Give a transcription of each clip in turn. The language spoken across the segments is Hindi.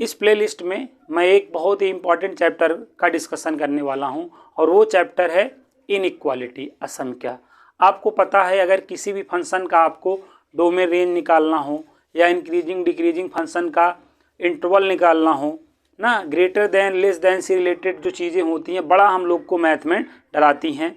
इस प्लेलिस्ट में मैं एक बहुत ही इम्पॉर्टेंट चैप्टर का डिस्कशन करने वाला हूं और वो चैप्टर है इनइक्वालिटी, असंख्या। आपको पता है अगर किसी भी फंक्शन का आपको डोमेन रेंज निकालना हो या इंक्रीजिंग डिक्रीजिंग फंक्शन का इंटरवल निकालना हो ना, ग्रेटर देन लेस देन से रिलेटेड जो चीज़ें होती हैं बड़ा हम लोग को मैथ में डराती हैं।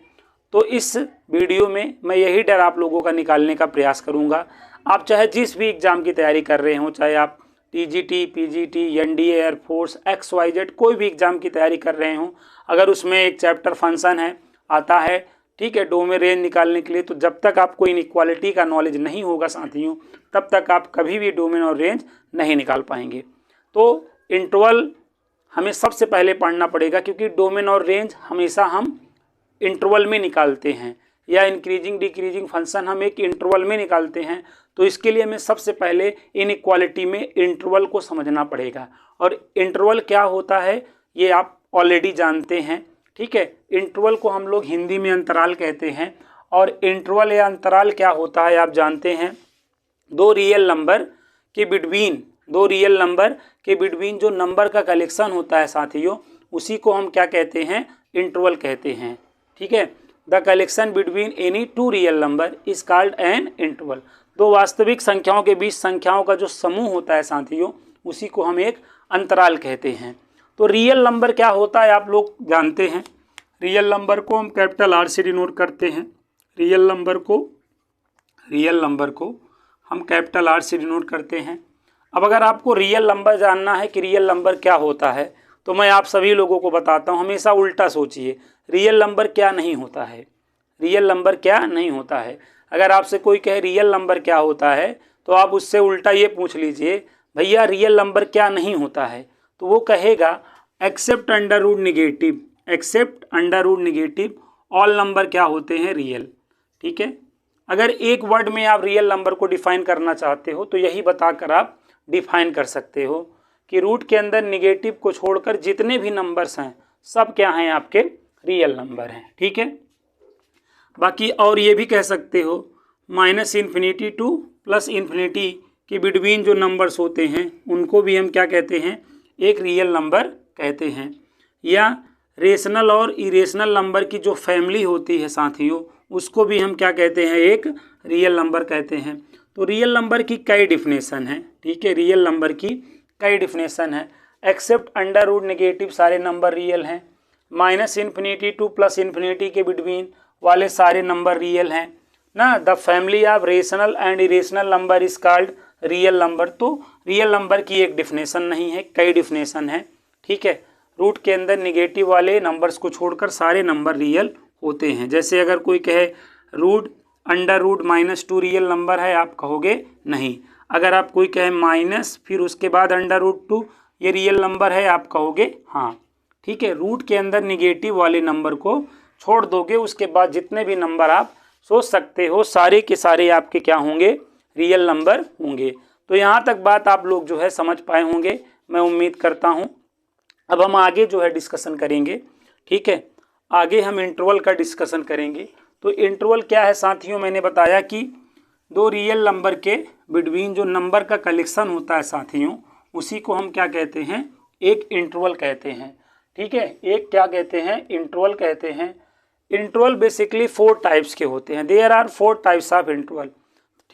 तो इस वीडियो में मैं यही डर आप लोगों का निकालने का प्रयास करूंगा। आप चाहे जिस भी एग्ज़ाम की तैयारी कर रहे हो, चाहे आप TGT, PGT, NDA, air force, XYZ कोई भी एग्ज़ाम की तैयारी कर रहे हो, अगर उसमें एक चैप्टर फंक्शन है आता है, ठीक है, डोमेन रेंज निकालने के लिए, तो जब तक आपको इनइक्वालिटी का नॉलेज नहीं होगा साथियों, तब तक आप कभी भी डोमेन और रेंज नहीं निकाल पाएंगे। तो इंटरवल हमें सबसे पहले पढ़ना पड़ेगा, क्योंकि डोमेन और रेंज हमेशा हम इंटरवल में निकालते हैं, या इंक्रीजिंग डिक्रीजिंग फंक्शन हम एक इंटरवल में निकालते हैं। तो इसके लिए हमें सबसे पहले इनइक्वालिटी में इंटरवल को समझना पड़ेगा। और इंटरवल क्या होता है ये आप ऑलरेडी जानते हैं, ठीक है। इंटरवल को हम लोग हिंदी में अंतराल कहते हैं। और इंटरवल या अंतराल क्या होता है आप जानते हैं, दो रियल नंबर के बिटवीन जो नंबर का कलेक्शन होता है साथियों, उसी को हम क्या कहते हैं, इंटरवल कहते हैं, ठीक है। The collection between any two real number is called an interval. दो वास्तविक संख्याओं के बीच संख्याओं का जो समूह होता है साथियों, उसी को हम एक अंतराल कहते हैं। तो रियल नंबर क्या होता है आप लोग जानते हैं। रियल नंबर को हम कैपिटल R से डिनोट करते हैं। रियल नंबर को हम कैपिटल R से डिनोट करते हैं। अब अगर आपको रियल नंबर जानना है कि रियल नंबर क्या होता है, तो मैं आप सभी लोगों को बताता हूँ, हमेशा उल्टा सोचिए। रियल नंबर क्या नहीं होता है, रियल नंबर क्या नहीं होता है। अगर आपसे कोई कहे रियल नंबर क्या होता है, तो आप उससे उल्टा ये पूछ लीजिए, भैया रियल नंबर क्या नहीं होता है। तो वो कहेगा except under root negative all number क्या होते हैं, रियल, ठीक है। अगर एक वर्ड में आप रियल नंबर को डिफाइन करना चाहते हो तो यही बताकर आप डिफाइन कर सकते हो कि रूट के अंदर निगेटिव को छोड़कर जितने भी नंबर्स हैं सब क्या हैं, आपके रियल नंबर हैं, ठीक है। बाकी और ये भी कह सकते हो -∞ टू +∞ के बिटवीन जो नंबर्स होते हैं उनको भी हम क्या कहते हैं, एक रियल नंबर कहते हैं। या रेशनल और इरेशनल नंबर की जो फैमिली होती है साथियों, उसको भी हम क्या कहते हैं, एक रियल नंबर कहते हैं। तो रियल नंबर की कई डिफिनेशन है, ठीक है। रियल नंबर की कई डिफिनेशन है। एक्सेप्ट अंडर रूट नेगेटिव सारे नंबर रियल हैं। -∞ टू +∞ के बिटवीन वाले सारे नंबर रियल हैं ना। The family of rational and irrational number is called real number. तो रियल नंबर की एक डिफिनेशन नहीं है, कई डिफिनेशन है, ठीक है। रूट के अंदर निगेटिव वाले नंबर्स को छोड़कर सारे नंबर रियल होते हैं। जैसे अगर कोई कहे root under root -2 real number है, आप कहोगे नहीं। अगर आप कोई कहे माइनस फिर उसके बाद अंडर रूट 2 ये रियल नंबर है, आप कहोगे हाँ, ठीक है। रूट के अंदर निगेटिव वाले नंबर को छोड़ दोगे, उसके बाद जितने भी नंबर आप सोच सकते हो सारे के सारे आपके क्या होंगे, रियल नंबर होंगे। तो यहाँ तक बात आप लोग जो है समझ पाए होंगे, मैं उम्मीद करता हूँ। अब हम आगे जो है डिस्कशन करेंगे, ठीक है। आगे हम इंटरवल का डिस्कशन करेंगे। तो इंटरवल क्या है साथियों, मैंने बताया कि दो रियल नंबर के बिटवीन जो नंबर का कलेक्शन होता है साथियों, उसी को हम क्या कहते हैं, एक इंटरवल कहते हैं, ठीक है। एक क्या कहते हैं, इंटरवल कहते हैं। इंटरवल बेसिकली 4 टाइप्स के होते हैं। There are 4 types of interval,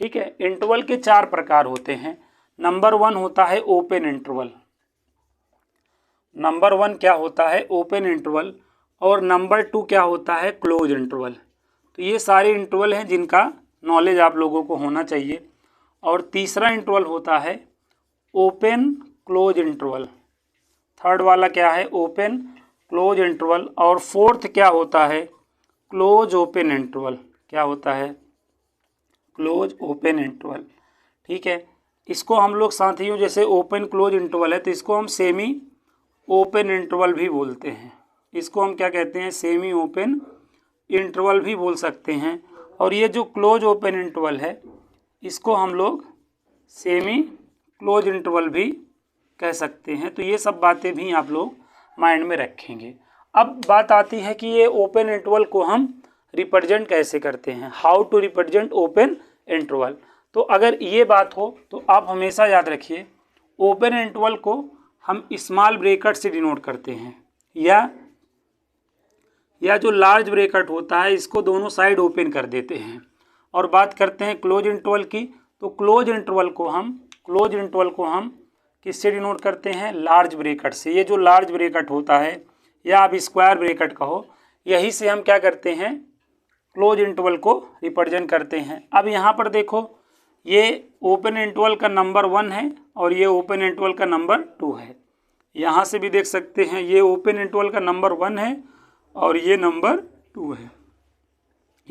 ठीक है। इंटरवल के 4 प्रकार होते हैं। नंबर 1 होता है ओपन इंटरवल। नंबर 1 क्या होता है, ओपन इंटरवल। और नंबर 2 क्या होता है, क्लोज इंटरवल। तो ये सारे इंटरवल हैं जिनका नॉलेज आप लोगों को होना चाहिए। और तीसरा इंटरवल होता है ओपन क्लोज इंटरवल। थर्ड वाला क्या है, ओपन क्लोज इंटरवल। और फोर्थ क्या होता है, क्लोज ओपन इंटरवल। क्या होता है, क्लोज ओपन इंटरवल, ठीक है। इसको हम लोग साथियों, जैसे ओपन क्लोज इंटरवल है तो इसको हम सेमी ओपन इंटरवल भी बोलते हैं। इसको हम क्या कहते हैं, सेमी ओपन इंटरवल भी बोल सकते हैं। और ये जो क्लोज ओपन इंटरवल है इसको हम लोग सेमी क्लोज इंटरवल भी कह सकते हैं। तो ये सब बातें भी आप लोग माइंड में रखेंगे। अब बात आती है कि ये ओपन इंटरवल को हम रिप्रेजेंट कैसे करते हैं, how to represent open interval. तो अगर ये बात हो तो आप हमेशा याद रखिए, ओपन इंटरवल को हम स्मॉल ब्रैकेट से डिनोट करते हैं, या जो लार्ज ब्रैकेट होता है इसको दोनों साइड ओपन कर देते हैं। और बात करते हैं क्लोज इंटरवल की, तो क्लोज इंटरवल को हम किससे डिनोट करते हैं? लार्ज ब्रैकेट से। ये जो लार्ज ब्रैकेट होता है या आप स्क्वायर ब्रैकेट कहो, यही से हम क्या करते हैं? क्लोज इंटरवल को रिप्रेजेंट करते हैं। अब यहाँ पर देखो, ये ओपन इंटरवल का नंबर 1 है और ये ओपन इंटरवल का नंबर 2 है। यहाँ से भी देख सकते हैं ये ओपन इंटरवल का नंबर 1 है और ये नंबर 2 है।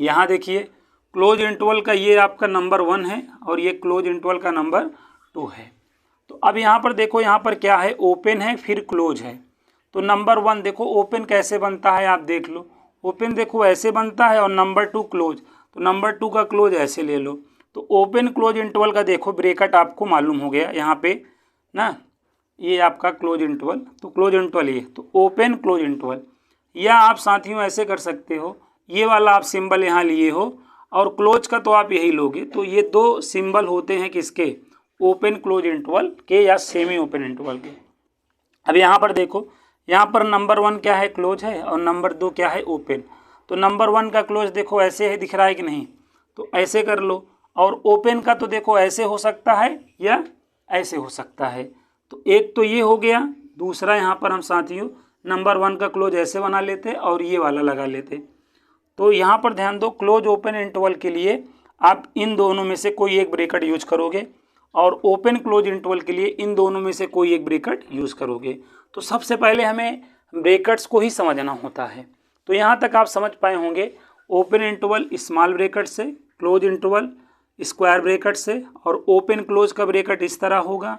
यहाँ देखिए क्लोज इंटरवल का ये आपका नंबर 1 है और ये क्लोज इंटरवल का नंबर 2 है। तो अब यहाँ पर देखो, यहाँ पर क्या है? ओपन है फिर क्लोज है। तो नंबर 1 देखो ओपन कैसे बनता है, आप देख लो। ओपन देखो ऐसे बनता है और नंबर 2 क्लोज, तो नंबर 2 का क्लोज ऐसे ले लो। तो ओपन क्लोज इंटरवल का देखो ब्रैकेट आपको मालूम हो गया यहाँ पे ना, ये आपका क्लोज इंटरवल, तो क्लोज इंटरवल ये, तो ओपन क्लोज इंटरवल। या आप साथियों ऐसे कर सकते हो, ये वाला आप सिंबल यहाँ लिए हो और क्लोज का तो आप यही लोगे। तो ये 2 सिंबल होते हैं किसके? ओपन क्लोज इंटरवल के या सेमी ओपन इंटरवल के। अब यहाँ पर देखो, यहाँ पर नंबर 1 क्या है? क्लोज है और नंबर 2 क्या है? ओपन। तो नंबर 1 का क्लोज देखो ऐसे है, दिख रहा है कि नहीं? तो ऐसे कर लो। और ओपन का तो देखो ऐसे हो सकता है या ऐसे हो सकता है। तो एक तो ये हो गया, दूसरा यहाँ पर हम साथियों नंबर 1 का क्लोज ऐसे बना लेते और ये वाला लगा लेते। तो यहाँ पर ध्यान दो, क्लोज ओपन इंटरवल के लिए आप इन दोनों में से कोई एक ब्रैकेट यूज करोगे और ओपन क्लोज इंटरवल के लिए इन दोनों में से कोई एक ब्रैकेट यूज करोगे। तो सबसे पहले हमें ब्रैकेट्स को ही समझना होता है। तो यहाँ तक आप समझ पाए होंगे, ओपन इंटरवल स्मॉल ब्रैकेट से, क्लोज इंटरवल स्क्वायर ब्रैकेट से, और ओपन क्लोज का ब्रैकेट इस तरह होगा,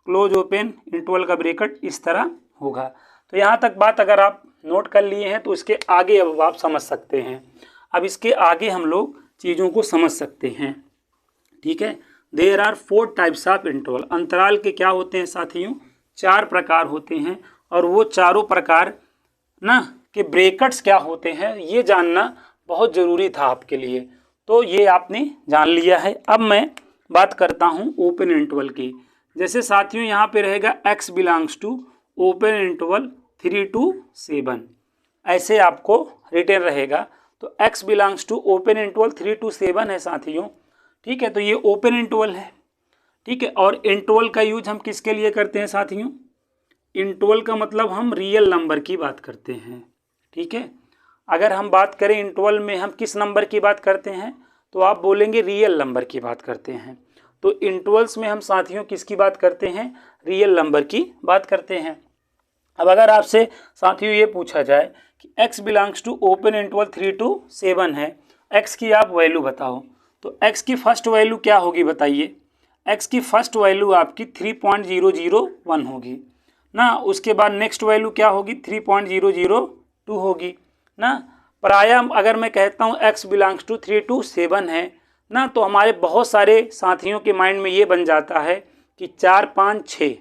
क्लोज ओपन इंटरवल का ब्रैकेट इस तरह होगा। तो यहाँ तक बात अगर आप नोट कर लिए हैं तो इसके आगे अब आप समझ सकते हैं। अब इसके आगे हम लोग चीज़ों को समझ सकते हैं, ठीक है। There are 4 types of interval. अंतराल के क्या होते हैं साथियों? 4 प्रकार होते हैं और वो चारों प्रकार ना के ब्रैकेट्स क्या होते हैं ये जानना बहुत ज़रूरी था आपके लिए। तो ये आपने जान लिया है। अब मैं बात करता हूँ ओपन इंटरवल की। जैसे साथियों यहाँ पे रहेगा x belongs to open interval 3 to 7, ऐसे आपको रिटर्न रहेगा। तो x belongs to open interval 3 to 7 है साथियों, ठीक है। तो ये ओपन इंटरवल है, ठीक है। और इंटरवल का यूज हम किसके लिए करते हैं साथियों? इंटरवल का मतलब हम रियल नंबर की बात करते हैं, ठीक है। अगर हम बात करें इंटरवल में हम किस नंबर की बात करते हैं, तो आप बोलेंगे रियल नंबर की बात करते हैं। तो इंटरवल्स में हम साथियों किसकी बात करते हैं? रियल नंबर की बात करते हैं। अब अगर आपसे साथियों ये पूछा जाए कि x belongs to open interval 3 to 7 है, x की आप वैल्यू बताओ, तो x की फर्स्ट वैल्यू क्या होगी बताइए? x की फर्स्ट वैल्यू आपकी 3.001 होगी ना। उसके बाद नेक्स्ट वैल्यू क्या होगी? 3.002 होगी ना। प्रायः अगर मैं कहता हूँ x बिलोंग्स टू 3 to 7 है ना, तो हमारे बहुत सारे साथियों के माइंड में ये बन जाता है कि 4, 5, 6।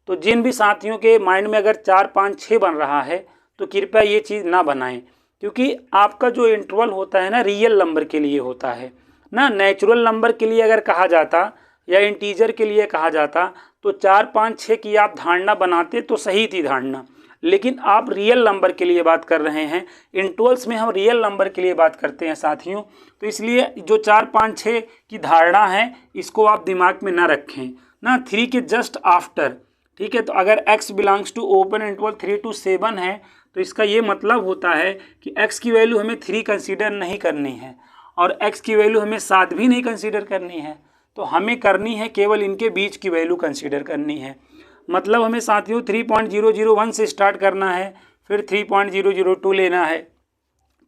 तो जिन भी साथियों के माइंड में अगर 4, 5, 6 बन रहा है तो कृपया ये चीज़ ना बनाएं, क्योंकि आपका जो इंटरवल होता है ना रियल नंबर के लिए होता है ना। नेचुरल नंबर के लिए अगर कहा जाता या इंटीजर के लिए कहा जाता तो 4, 5, 6 की आप धारणा बनाते तो सही थी धारणा, लेकिन आप रियल नंबर के लिए बात कर रहे हैं। इंटरवल्स में हम रियल नंबर के लिए बात करते हैं साथियों। तो इसलिए जो 4, 5, 6 की धारणा है इसको आप दिमाग में ना रखें ना, 3 के जस्ट आफ्टर, ठीक है। तो अगर x belongs to open interval 3 to 7 है तो इसका ये मतलब होता है कि x की वैल्यू हमें 3 कंसीडर नहीं करनी है और x की वैल्यू हमें 7 भी नहीं कंसीडर करनी है। तो हमें करनी है केवल इनके बीच की वैल्यू कंसीडर करनी है। मतलब हमें साथियों 3.001 से स्टार्ट करना है, फिर 3.002 लेना है,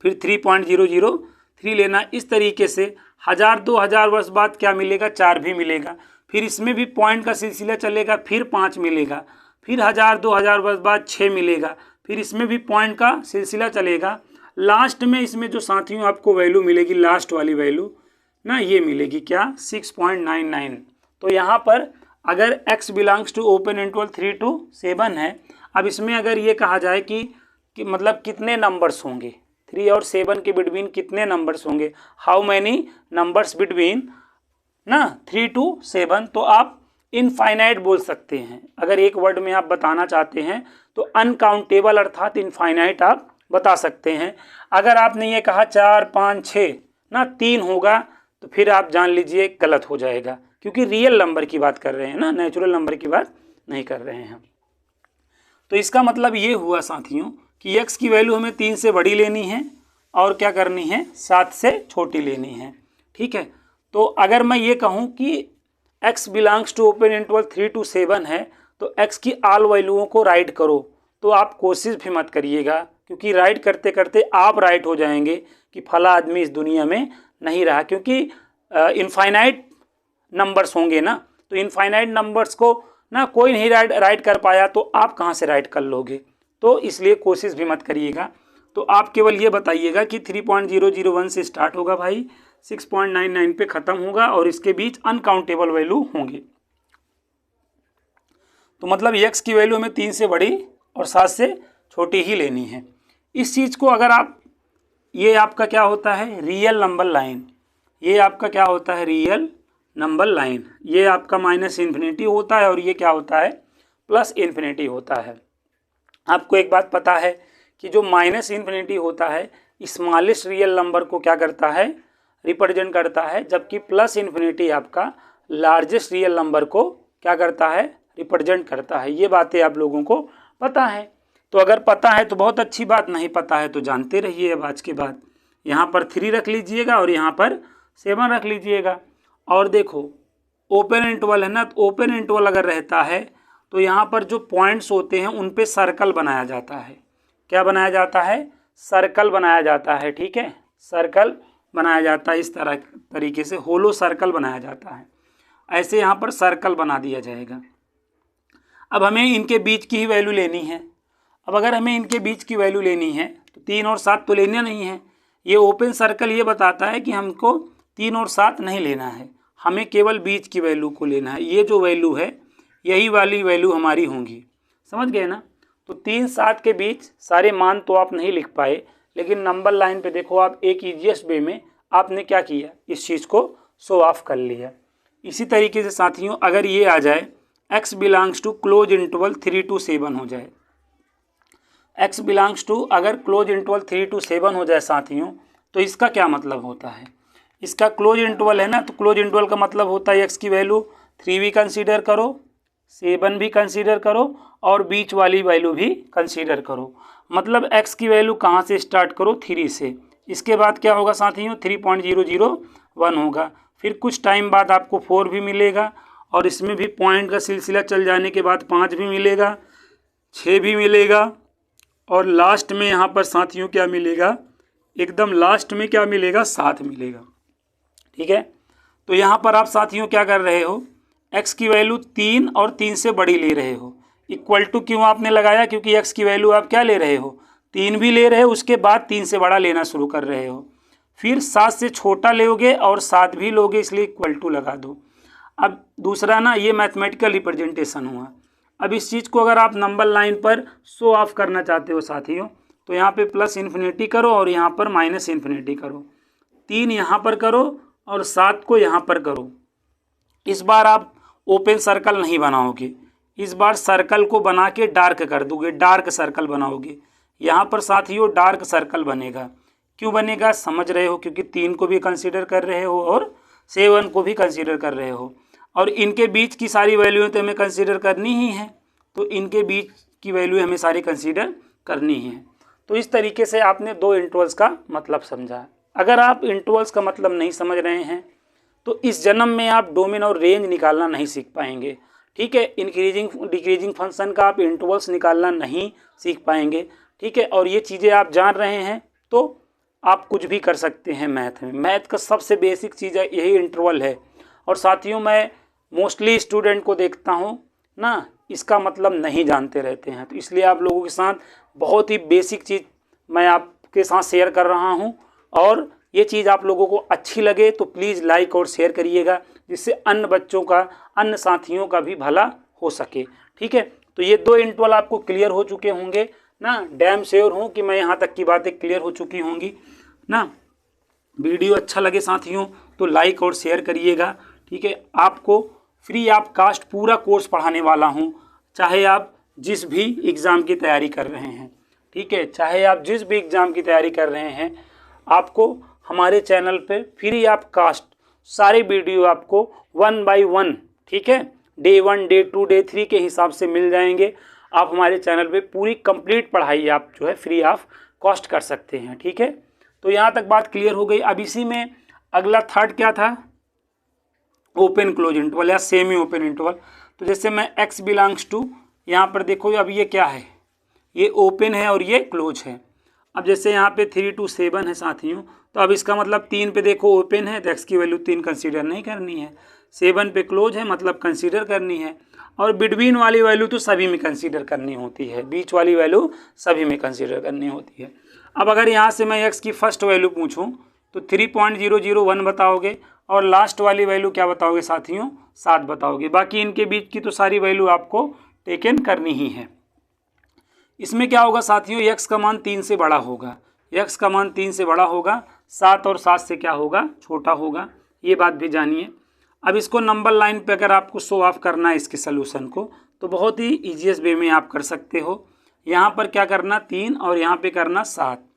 फिर 3.003 लेना। इस तरीके से 1000 2000 वर्ष बाद क्या मिलेगा? 4 भी मिलेगा। फिर इसमें भी पॉइंट का सिलसिला चलेगा, फिर 5 मिलेगा, फिर 1000 2000 वर्ष बाद 6 मिलेगा, फिर इसमें भी पॉइंट का सिलसिला चलेगा। लास्ट में इसमें जो साथियों आपको वैल्यू मिलेगी, लास्ट वाली वैल्यू ना, ये मिलेगी क्या? 6.99। तो यहाँ पर अगर x belongs to open interval 3 to 7 है, अब इसमें अगर ये कहा जाए कि मतलब कितने नंबर्स होंगे 3 और 7 के बिटवीन, कितने नंबर्स होंगे, हाउ मैनी नंबर्स बिटवीन ना 3 to 7, तो आप इनफाइनाइट बोल सकते हैं। अगर एक वर्ड में आप बताना चाहते हैं तो अनकाउंटेबल अर्थात इनफाइनाइट आप बता सकते हैं। अगर आपने ये कहा 4 5 6 ना 3 होगा तो फिर आप जान लीजिए गलत हो जाएगा, क्योंकि रियल नंबर की बात कर रहे हैं ना, नेचुरल नंबर की बात नहीं कर रहे हैं। तो इसका मतलब ये हुआ साथियों कि x की वैल्यू हमें 3 से बड़ी लेनी है और क्या करनी है, 7 से छोटी लेनी है। ठीक है, तो अगर मैं ये कहूँ कि x belongs to open interval 3 to 7 है तो x की ऑल वैल्यूओं को राइट करो, तो आप कोशिश भी मत करिएगा, क्योंकि राइट करते करते आप राइट हो जाएंगे कि फला आदमी इस दुनिया में नहीं रहा, क्योंकि इनफाइनाइट नंबर्स होंगे ना, तो इनफाइनाइट नंबर्स को ना कोई नहीं राइट कर पाया तो आप कहाँ से राइट कर लोगे। तो इसलिए कोशिश भी मत करिएगा। तो आप केवल ये बताइएगा कि 3.001 से स्टार्ट होगा भाई, 6.99 पे ख़त्म होगा और इसके बीच अनकाउंटेबल वैल्यू होंगे। तो मतलब x की वैल्यू हमें 3 से बड़ी और 7 से छोटी ही लेनी है। इस चीज़ को अगर आप, ये आपका क्या होता है, रियल नंबर लाइन, ये आपका क्या होता है, रियल नंबर लाइन, ये आपका माइनस इन्फिनिटी होता है और ये क्या होता है, प्लस इन्फिनिटी होता है। आपको एक बात पता है कि जो माइनस इन्फिनिटी होता है स्मॉलेस्ट रियल नंबर को क्या करता है, रिप्रेजेंट करता है, जबकि प्लस इन्फिनिटी आपका लार्जेस्ट रियल नंबर को क्या करता है, रिप्रेजेंट करता है। ये बातें आप लोगों को पता है। तो अगर पता है तो बहुत अच्छी बात, नहीं पता है तो जानते रहिए। अब आज के बाद यहाँ पर 3 रख लीजिएगा और यहाँ पर 7 रख लीजिएगा। और देखो ओपन इंटरवल है ना, तो ओपन इंटरवल अगर रहता है तो यहाँ पर जो पॉइंट्स होते हैं उन पे सर्कल बनाया जाता है। क्या बनाया जाता है, सर्कल बनाया जाता है। ठीक है, सर्कल बनाया जाता है, इस तरीके से होलो सर्कल बनाया जाता है। ऐसे यहाँ पर सर्कल बना दिया जाएगा। अब हमें इनके बीच की ही वैल्यू लेनी है। अब अगर हमें इनके बीच की वैल्यू लेनी है तो 3 और 7 तो लेना नहीं है। ये ओपन सर्कल ये बताता है कि हमको 3 और 7 नहीं लेना है, हमें केवल बीच की वैल्यू को लेना है। ये जो वैल्यू है यही वाली वैल्यू हमारी होंगी, समझ गए ना। तो 3 7 के बीच सारे मान तो आप नहीं लिख पाए, लेकिन नंबर लाइन पे देखो आप एक ईजीएस्ट वे में आपने क्या किया, इस चीज़ को शो ऑफ कर लिया। इसी तरीके से साथियों अगर ये आ जाए x belongs to close interval 3 to 7 हो जाए, x बिलोंग्स टू अगर क्लोज इंटरवल 3 to 7 हो जाए साथियों, तो इसका क्या मतलब होता है, इसका क्लोज इंटरवल है ना, तो क्लोज इंटरवल का मतलब होता है x की वैल्यू 3 भी कंसीडर करो, 7 भी कंसीडर करो और बीच वाली वैल्यू भी कंसीडर करो। मतलब x की वैल्यू कहाँ से स्टार्ट करो, 3 से। इसके बाद क्या होगा साथियों, 3.001 होगा। फिर कुछ टाइम बाद आपको 4 भी मिलेगा और इसमें भी पॉइंट का सिलसिला चल जाने के बाद 5 भी मिलेगा, 6 भी मिलेगा और लास्ट में यहाँ पर साथियों क्या मिलेगा, एकदम लास्ट में क्या मिलेगा, 7 मिलेगा। ठीक है, तो यहाँ पर आप साथियों क्या कर रहे हो, x की वैल्यू 3 और 3 से बड़ी ले रहे हो। इक्वल टू क्यों आपने लगाया, क्योंकि x की वैल्यू आप क्या ले रहे हो, 3 भी ले रहे हो, उसके बाद 3 से बड़ा लेना शुरू कर रहे हो। फिर 7 से छोटा लोगे और 7 भी लोगे, इसलिए इक्वल टू लगा दो। अब दूसरा ना, ये मैथमेटिकल रिप्रेजेंटेशन हुआ। अब इस चीज़ को अगर आप नंबर लाइन पर शो ऑफ करना चाहते हो साथियों, तो यहाँ पे प्लस इन्फिनिटी करो और यहाँ पर माइनस इन्फिनिटी करो, 3 यहाँ पर करो और 7 को यहाँ पर करो। इस बार आप ओपन सर्कल नहीं बनाओगे, इस बार सर्कल को बना के डार्क कर दोगे, डार्क सर्कल बनाओगे। यहाँ पर साथियों डार्क सर्कल बनेगा। क्यों बनेगा समझ रहे हो, क्योंकि 3 को भी कंसीडर कर रहे हो और 7 को भी कंसीडर कर रहे हो और इनके बीच की सारी वैल्यू तो हमें कंसीडर करनी ही है, तो इनके बीच की वैल्यू हमें सारी कंसीडर करनी है। तो इस तरीके से आपने 2 इंटरवल्स का मतलब समझा। अगर आप इंटरवल्स का मतलब नहीं समझ रहे हैं तो इस जन्म में आप डोमेन और रेंज निकालना नहीं सीख पाएंगे। ठीक है, इंक्रीजिंग डिक्रीजिंग फंक्शन का आप इंटरवल्स निकालना नहीं सीख पाएंगे। ठीक है, और ये चीज़ें आप जान रहे हैं तो आप कुछ भी कर सकते हैं मैथ में। मैथ का सबसे बेसिक चीज़ है यही इंटरवल है। और साथियों मैं मोस्टली स्टूडेंट को देखता हूँ ना, इसका मतलब नहीं जानते रहते हैं, तो इसलिए आप लोगों के साथ बहुत ही बेसिक चीज़ मैं आपके साथ शेयर कर रहा हूँ। और ये चीज़ आप लोगों को अच्छी लगे तो प्लीज़ लाइक और शेयर करिएगा, जिससे अन्य बच्चों का, अन्य साथियों का भी भला हो सके। ठीक है, तो ये 2 इंटरवल आपको क्लियर हो चुके होंगे ना। डैम श्योर हूँ कि मैं यहाँ तक की बातें क्लियर हो चुकी होंगी ना। वीडियो अच्छा लगे साथियों तो लाइक और शेयर करिएगा। ठीक है, आपको फ्री ऑफ कास्ट पूरा कोर्स पढ़ाने वाला हूँ, चाहे आप जिस भी एग्ज़ाम की तैयारी कर रहे हैं, ठीक है, चाहे आप जिस भी एग्ज़ाम की तैयारी कर रहे हैं, आपको हमारे चैनल पे फ्री ऑफ कास्ट सारे वीडियो आपको 1 बाय 1, ठीक है, डे 1, डे 2, डे 3 के हिसाब से मिल जाएंगे। आप हमारे चैनल पे पूरी कंप्लीट पढ़ाई आप जो है फ्री ऑफ कॉस्ट कर सकते हैं, ठीक है। तो यहाँ तक बात क्लियर हो गई। अब इसी में अगला थर्ड क्या था, ओपन क्लोज इंटरवल या सेमी ओपन इंटरवल। तो जैसे मैं x बिलोंग्स टू, यहाँ पर देखो अब ये क्या है, ये ओपन है और ये क्लोज है। अब जैसे यहाँ पे 3 to 7 है साथियों, तो अब इसका मतलब 3 पे देखो ओपन है तो x की वैल्यू 3 कंसीडर नहीं करनी है, 7 पे क्लोज है मतलब कंसीडर करनी है, और बिटवीन वाली वैल्यू तो सभी में कंसीडर करनी होती है, बीच वाली वैल्यू सभी में कंसीडर करनी होती है। अब अगर यहाँ से मैं x की फर्स्ट वैल्यू पूछूँ तो 3.001 बताओगे, और लास्ट वाली वैल्यू क्या बताओगे साथियों, 7 बताओगे। बाकी इनके बीच की तो सारी वैल्यू आपको टेकन करनी ही है। इसमें क्या होगा साथियों, x का मान 3 से बड़ा होगा, x का मान 3 से बड़ा होगा, 7 और 7 से क्या होगा, छोटा होगा, ये बात भी जानिए। अब इसको नंबर लाइन पे अगर आपको शो ऑफ करना है इसके सोल्यूशन को, तो बहुत ही ईजीएस्ट वे में आप कर सकते हो। यहाँ पर क्या करना, 3 और यहाँ पे करना 7।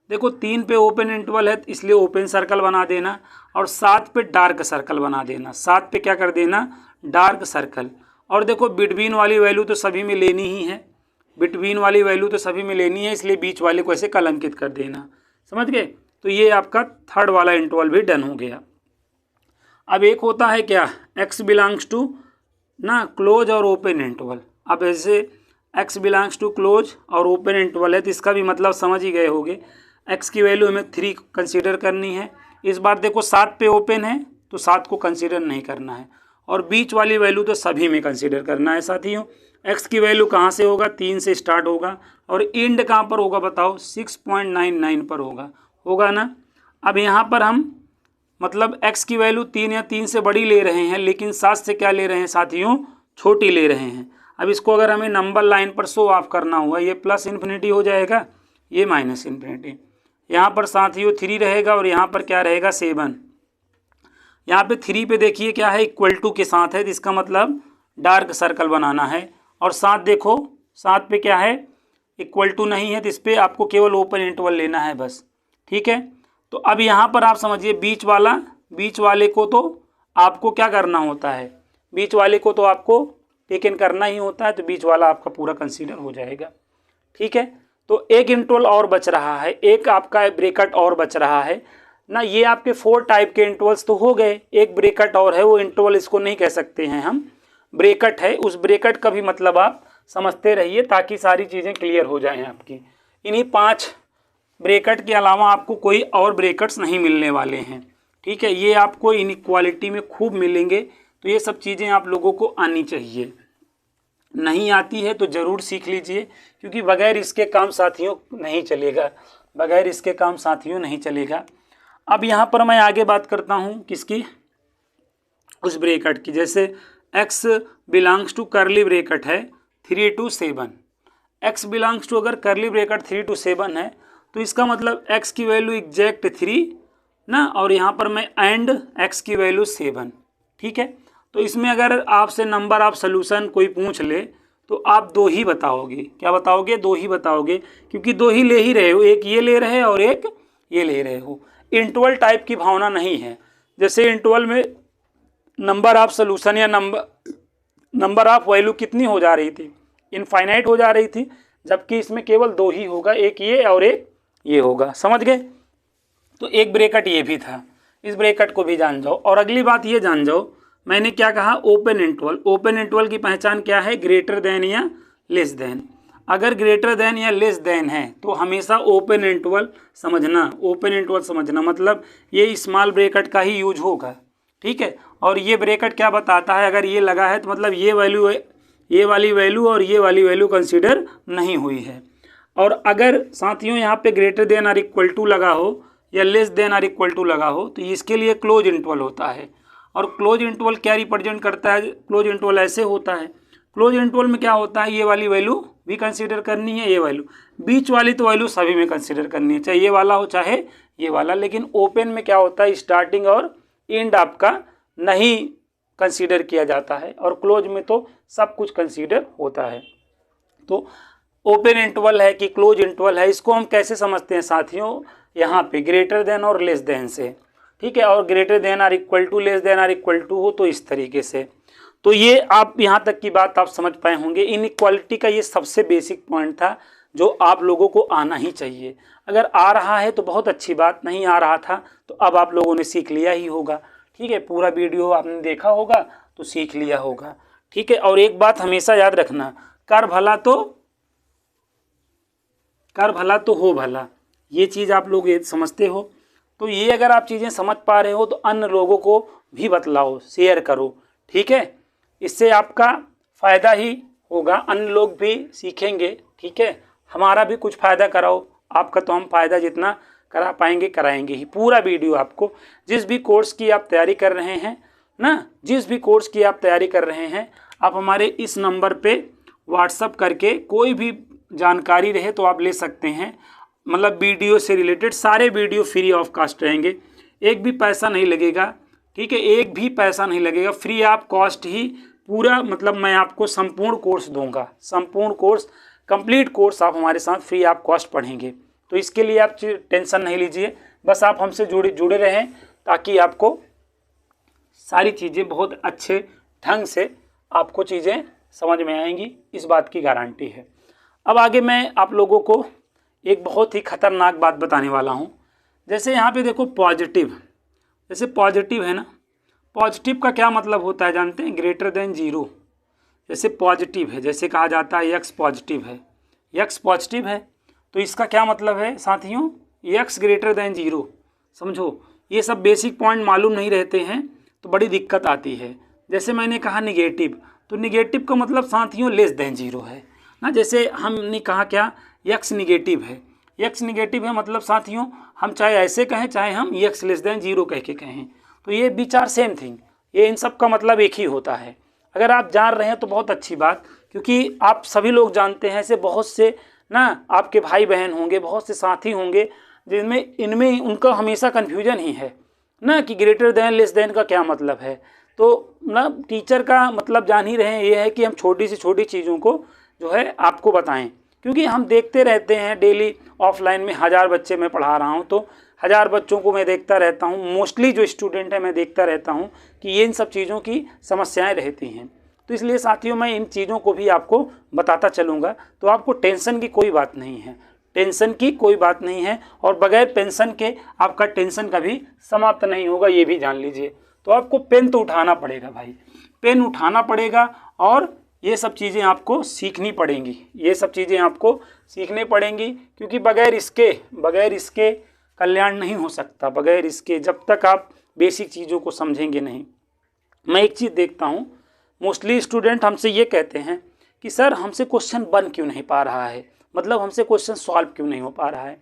देखो 3 पे ओपन इंटरवल है इसलिए ओपन सर्कल बना देना, और 7 पे डार्क सर्कल बना देना, 7 पे क्या कर देना, डार्क सर्कल। और देखो बिटवीन वाली वैल्यू तो सभी में लेनी ही है, बिटवीन वाली वैल्यू तो सभी में लेनी है, इसलिए बीच वाले को ऐसे कलंकित कर देना, समझ गए। तो ये आपका थर्ड वाला इंटरवल भी डन हो गया। अब एक होता है क्या, x बिलोंग्स टू ना क्लोज और ओपन इंटरवल। अब ऐसे x बिलोंग्स टू क्लोज और ओपन इंटरवल है तो इसका भी मतलब समझ ही गए होंगे, x की वैल्यू हमें 3 कंसीडर करनी है। इस बार देखो 7 पे ओपन है तो 7 को कंसीडर नहीं करना है, और बीच वाली वैल्यू तो सभी में कंसीडर करना है साथियों। x की वैल्यू कहाँ से होगा, 3 से स्टार्ट होगा, और एंड कहाँ पर होगा बताओ, 6.99 पर होगा ना। अब यहाँ पर हम मतलब x की वैल्यू 3 या 3 से बड़ी ले रहे हैं, लेकिन 7 से क्या ले रहे हैं साथियों, छोटी ले रहे हैं। अब इसको अगर हमें नंबर लाइन पर शो ऑफ करना हुआ, ये प्लस इन्फिनिटी हो जाएगा, ये माइनस इन्फिनिटी। यहाँ पर साथियों 3 रहेगा और यहाँ पर क्या रहेगा, 7। यहाँ पे 3 पे देखिए क्या है, इक्वल टू के साथ है, इसका मतलब डार्क सर्कल बनाना है। और 7 देखो, 7 पे क्या है, इक्वल टू नहीं है, तो इस पर आपको केवल ओपन इंटरवल लेना है बस, ठीक है। तो अब यहाँ पर आप समझिए बीच वाले को तो आपको क्या करना होता है, बीच वाले को तो आपको टेकन करना ही होता है, तो बीच वाला आपका पूरा कंसीडर हो जाएगा, ठीक है। तो एक इंटरवल और बच रहा है, एक आपका ब्रेकट और बच रहा है ना। ये आपके 4 टाइप के इंटरवल्स तो हो गए, एक ब्रेकट और है, वो इंटरवल इसको नहीं कह सकते हैं हम, ब्रेकट है। उस ब्रेकट का भी मतलब आप समझते रहिए ताकि सारी चीज़ें क्लियर हो जाएं आपकी। इन्हीं 5 ब्रेकट के अलावा आपको कोई और ब्रेकट्स नहीं मिलने वाले हैं, ठीक है। ये आपको इनइक्वालिटी में खूब मिलेंगे, तो ये सब चीज़ें आप लोगों को आनी चाहिए। नहीं आती है तो ज़रूर सीख लीजिए, क्योंकि बगैर इसके काम साथियों नहीं चलेगा, बगैर इसके काम साथियों नहीं चलेगा। अब यहाँ पर मैं आगे बात करता हूँ किसकी, उस ब्रेकट की। जैसे x बिलोंग्स टू करली ब्रेकट है 3 to 7, x बिलोंग्स टू अगर करली ब्रेकट 3 to 7 है तो इसका मतलब x की वैल्यू एग्जैक्ट 3 ना, और यहाँ पर मैं एंड x की वैल्यू 7, ठीक है। तो इसमें अगर आपसे नंबर ऑफ सोल्यूशन कोई पूछ ले तो आप 2 ही बताओगे, क्या बताओगे, 2 ही बताओगे, क्योंकि 2 ही ले ही रहे हो, एक ये ले रहे हो और एक ये ले रहे हो। इंटरवल टाइप की भावना नहीं है। जैसे इंटरवल में नंबर ऑफ सोल्यूशन या नंबर ऑफ वैल्यू कितनी हो जा रही थी, इनफाइनाइट हो जा रही थी, जबकि इसमें केवल 2 ही होगा, एक ये और एक ये होगा, समझ गए। तो एक ब्रेकट ये भी था, इस ब्रेकट को भी जान जाओ। और अगली बात ये जान जाओ, मैंने क्या कहा, ओपन इंटरवल। ओपन इंटरवल की पहचान क्या है, ग्रेटर देन या लेस देन। अगर ग्रेटर देन या लेस देन है तो हमेशा ओपन इंटरवल समझना, ओपन इंटरवल समझना मतलब ये स्मॉल ब्रेकट का ही यूज होगा, ठीक है। और ये ब्रेकट क्या बताता है, अगर ये लगा है तो मतलब ये वैल्यू, ये वाली वैल्यू और ये वाली वैल्यू कंसीडर नहीं हुई है। और अगर साथियों यहाँ पे ग्रेटर देन और इक्वल टू लगा हो या लेस देन और इक्वल टू लगा हो तो इसके लिए क्लोज इंटरवल होता है। और क्लोज इंटरवल क्या रिप्रेजेंट करता है, क्लोज इंटरवल ऐसे होता है, क्लोज इंटरवल में क्या होता है, ये वाली वैल्यू भी कंसीडर करनी है, ये वैल्यू, बीच वाली तो वैल्यू सभी में कंसीडर करनी है, चाहे ये वाला हो चाहे ये वाला। लेकिन ओपन में क्या होता है, स्टार्टिंग और एंड आपका नहीं कंसीडर किया जाता है और क्लोज में तो सब कुछ कंसीडर होता है। तो ओपन इंटरवल है कि क्लोज इंटरवल है, इसको हम कैसे समझते हैं साथियों, यहाँ पे ग्रेटर देन और लेस देन से, ठीक है, और greater than or equal to, less than or equal to हो तो इस तरीके से। तो ये आप यहाँ तक की बात आप समझ पाए होंगे। इनइक्वालिटी का ये सबसे बेसिक पॉइंट था जो आप लोगों को आना ही चाहिए। अगर आ रहा है तो बहुत अच्छी बात, नहीं आ रहा था तो अब आप लोगों ने सीख लिया ही होगा, ठीक है, पूरा वीडियो आपने देखा होगा तो सीख लिया होगा, ठीक है। और एक बात हमेशा याद रखना, कर भला तो हो भला, ये चीज़ आप लोग ये समझते हो। तो ये अगर आप चीज़ें समझ पा रहे हो तो अन्य लोगों को भी बतलाओ, शेयर करो, ठीक है, इससे आपका फ़ायदा ही होगा, अन्य लोग भी सीखेंगे, ठीक है, हमारा भी कुछ फ़ायदा कराओ, आपका तो हम फ़ायदा जितना करा पाएंगे कराएंगे ही। पूरा वीडियो आपको, जिस भी कोर्स की आप तैयारी कर रहे हैं ना, जिस भी कोर्स की आप तैयारी कर रहे हैं, आप हमारे इस नंबर पे व्हाट्सअप करके कोई भी जानकारी रहे तो आप ले सकते हैं। मतलब वीडियो से रिलेटेड सारे वीडियो फ्री ऑफ कास्ट रहेंगे, एक भी पैसा नहीं लगेगा, ठीक है, एक भी पैसा नहीं लगेगा, फ्री ऑफ कॉस्ट ही पूरा, मतलब मैं आपको संपूर्ण कोर्स दूंगा, संपूर्ण कोर्स, कंप्लीट कोर्स आप हमारे साथ फ्री ऑफ कॉस्ट पढ़ेंगे। तो इसके लिए आप टेंशन नहीं लीजिए, बस आप हमसे जुड़े रहें ताकि आपको सारी चीज़ें बहुत अच्छे ढंग से आपको चीज़ें समझ में आएंगी, इस बात की गारंटी है। अब आगे मैं आप लोगों को एक बहुत ही खतरनाक बात बताने वाला हूँ। जैसे यहाँ पे देखो पॉजिटिव, जैसे पॉजिटिव है ना, पॉजिटिव का क्या मतलब होता है जानते हैं, ग्रेटर देन जीरो। जैसे पॉजिटिव है, जैसे कहा जाता है यक्स पॉजिटिव है, यक्स पॉजिटिव है, तो इसका क्या मतलब है साथियों, यक्स ग्रेटर देन जीरो। समझो, ये सब बेसिक पॉइंट मालूम नहीं रहते हैं तो बड़ी दिक्कत आती है। जैसे मैंने कहा निगेटिव, तो निगेटिव का मतलब साथियों लेस देन जीरो है ना। जैसे हमने कहा क्या, यक्स निगेटिव है, यक्स निगेटिव है मतलब साथियों हम चाहे ऐसे कहें चाहे हम यक्स लेस देन जीरो कह के कहें, तो ये विचार सेम थिंग, ये इन सब का मतलब एक ही होता है। अगर आप जान रहे हैं तो बहुत अच्छी बात, क्योंकि आप सभी लोग जानते हैं, ऐसे बहुत से ना आपके भाई बहन होंगे, बहुत से साथी होंगे जिनमें इनमें उनका हमेशा कन्फ्यूजन ही है ना कि ग्रेटर देन लेस देन का क्या मतलब है। तो ना टीचर का मतलब जान ही रहे हैं, ये है कि हम छोटी से छोटी चीज़ों को जो है आपको बताएं, क्योंकि हम देखते रहते हैं डेली ऑफलाइन में 1000 बच्चे मैं पढ़ा रहा हूं तो 1000 बच्चों को मैं देखता रहता हूं, मोस्टली जो स्टूडेंट है मैं देखता रहता हूं कि ये इन सब चीज़ों की समस्याएं रहती हैं। तो इसलिए साथियों मैं इन चीज़ों को भी आपको बताता चलूँगा, तो आपको टेंशन की कोई बात नहीं है, टेंशन की कोई बात नहीं है, और बगैर पेंशन के आपका टेंशन कभी समाप्त नहीं होगा, ये भी जान लीजिए। तो आपको पेन तो उठाना पड़ेगा भाई, पेन उठाना पड़ेगा और ये सब चीज़ें आपको सीखनी पड़ेंगी, ये सब चीज़ें आपको सीखनी पड़ेंगी, क्योंकि बगैर इसके कल्याण नहीं हो सकता, बगैर इसके जब तक आप बेसिक चीज़ों को समझेंगे नहीं। मैं एक चीज़ देखता हूँ, मोस्टली स्टूडेंट हमसे ये कहते हैं कि सर हमसे क्वेश्चन बन क्यों नहीं पा रहा है, मतलब हमसे क्वेश्चन सॉल्व क्यों नहीं हो पा रहा है।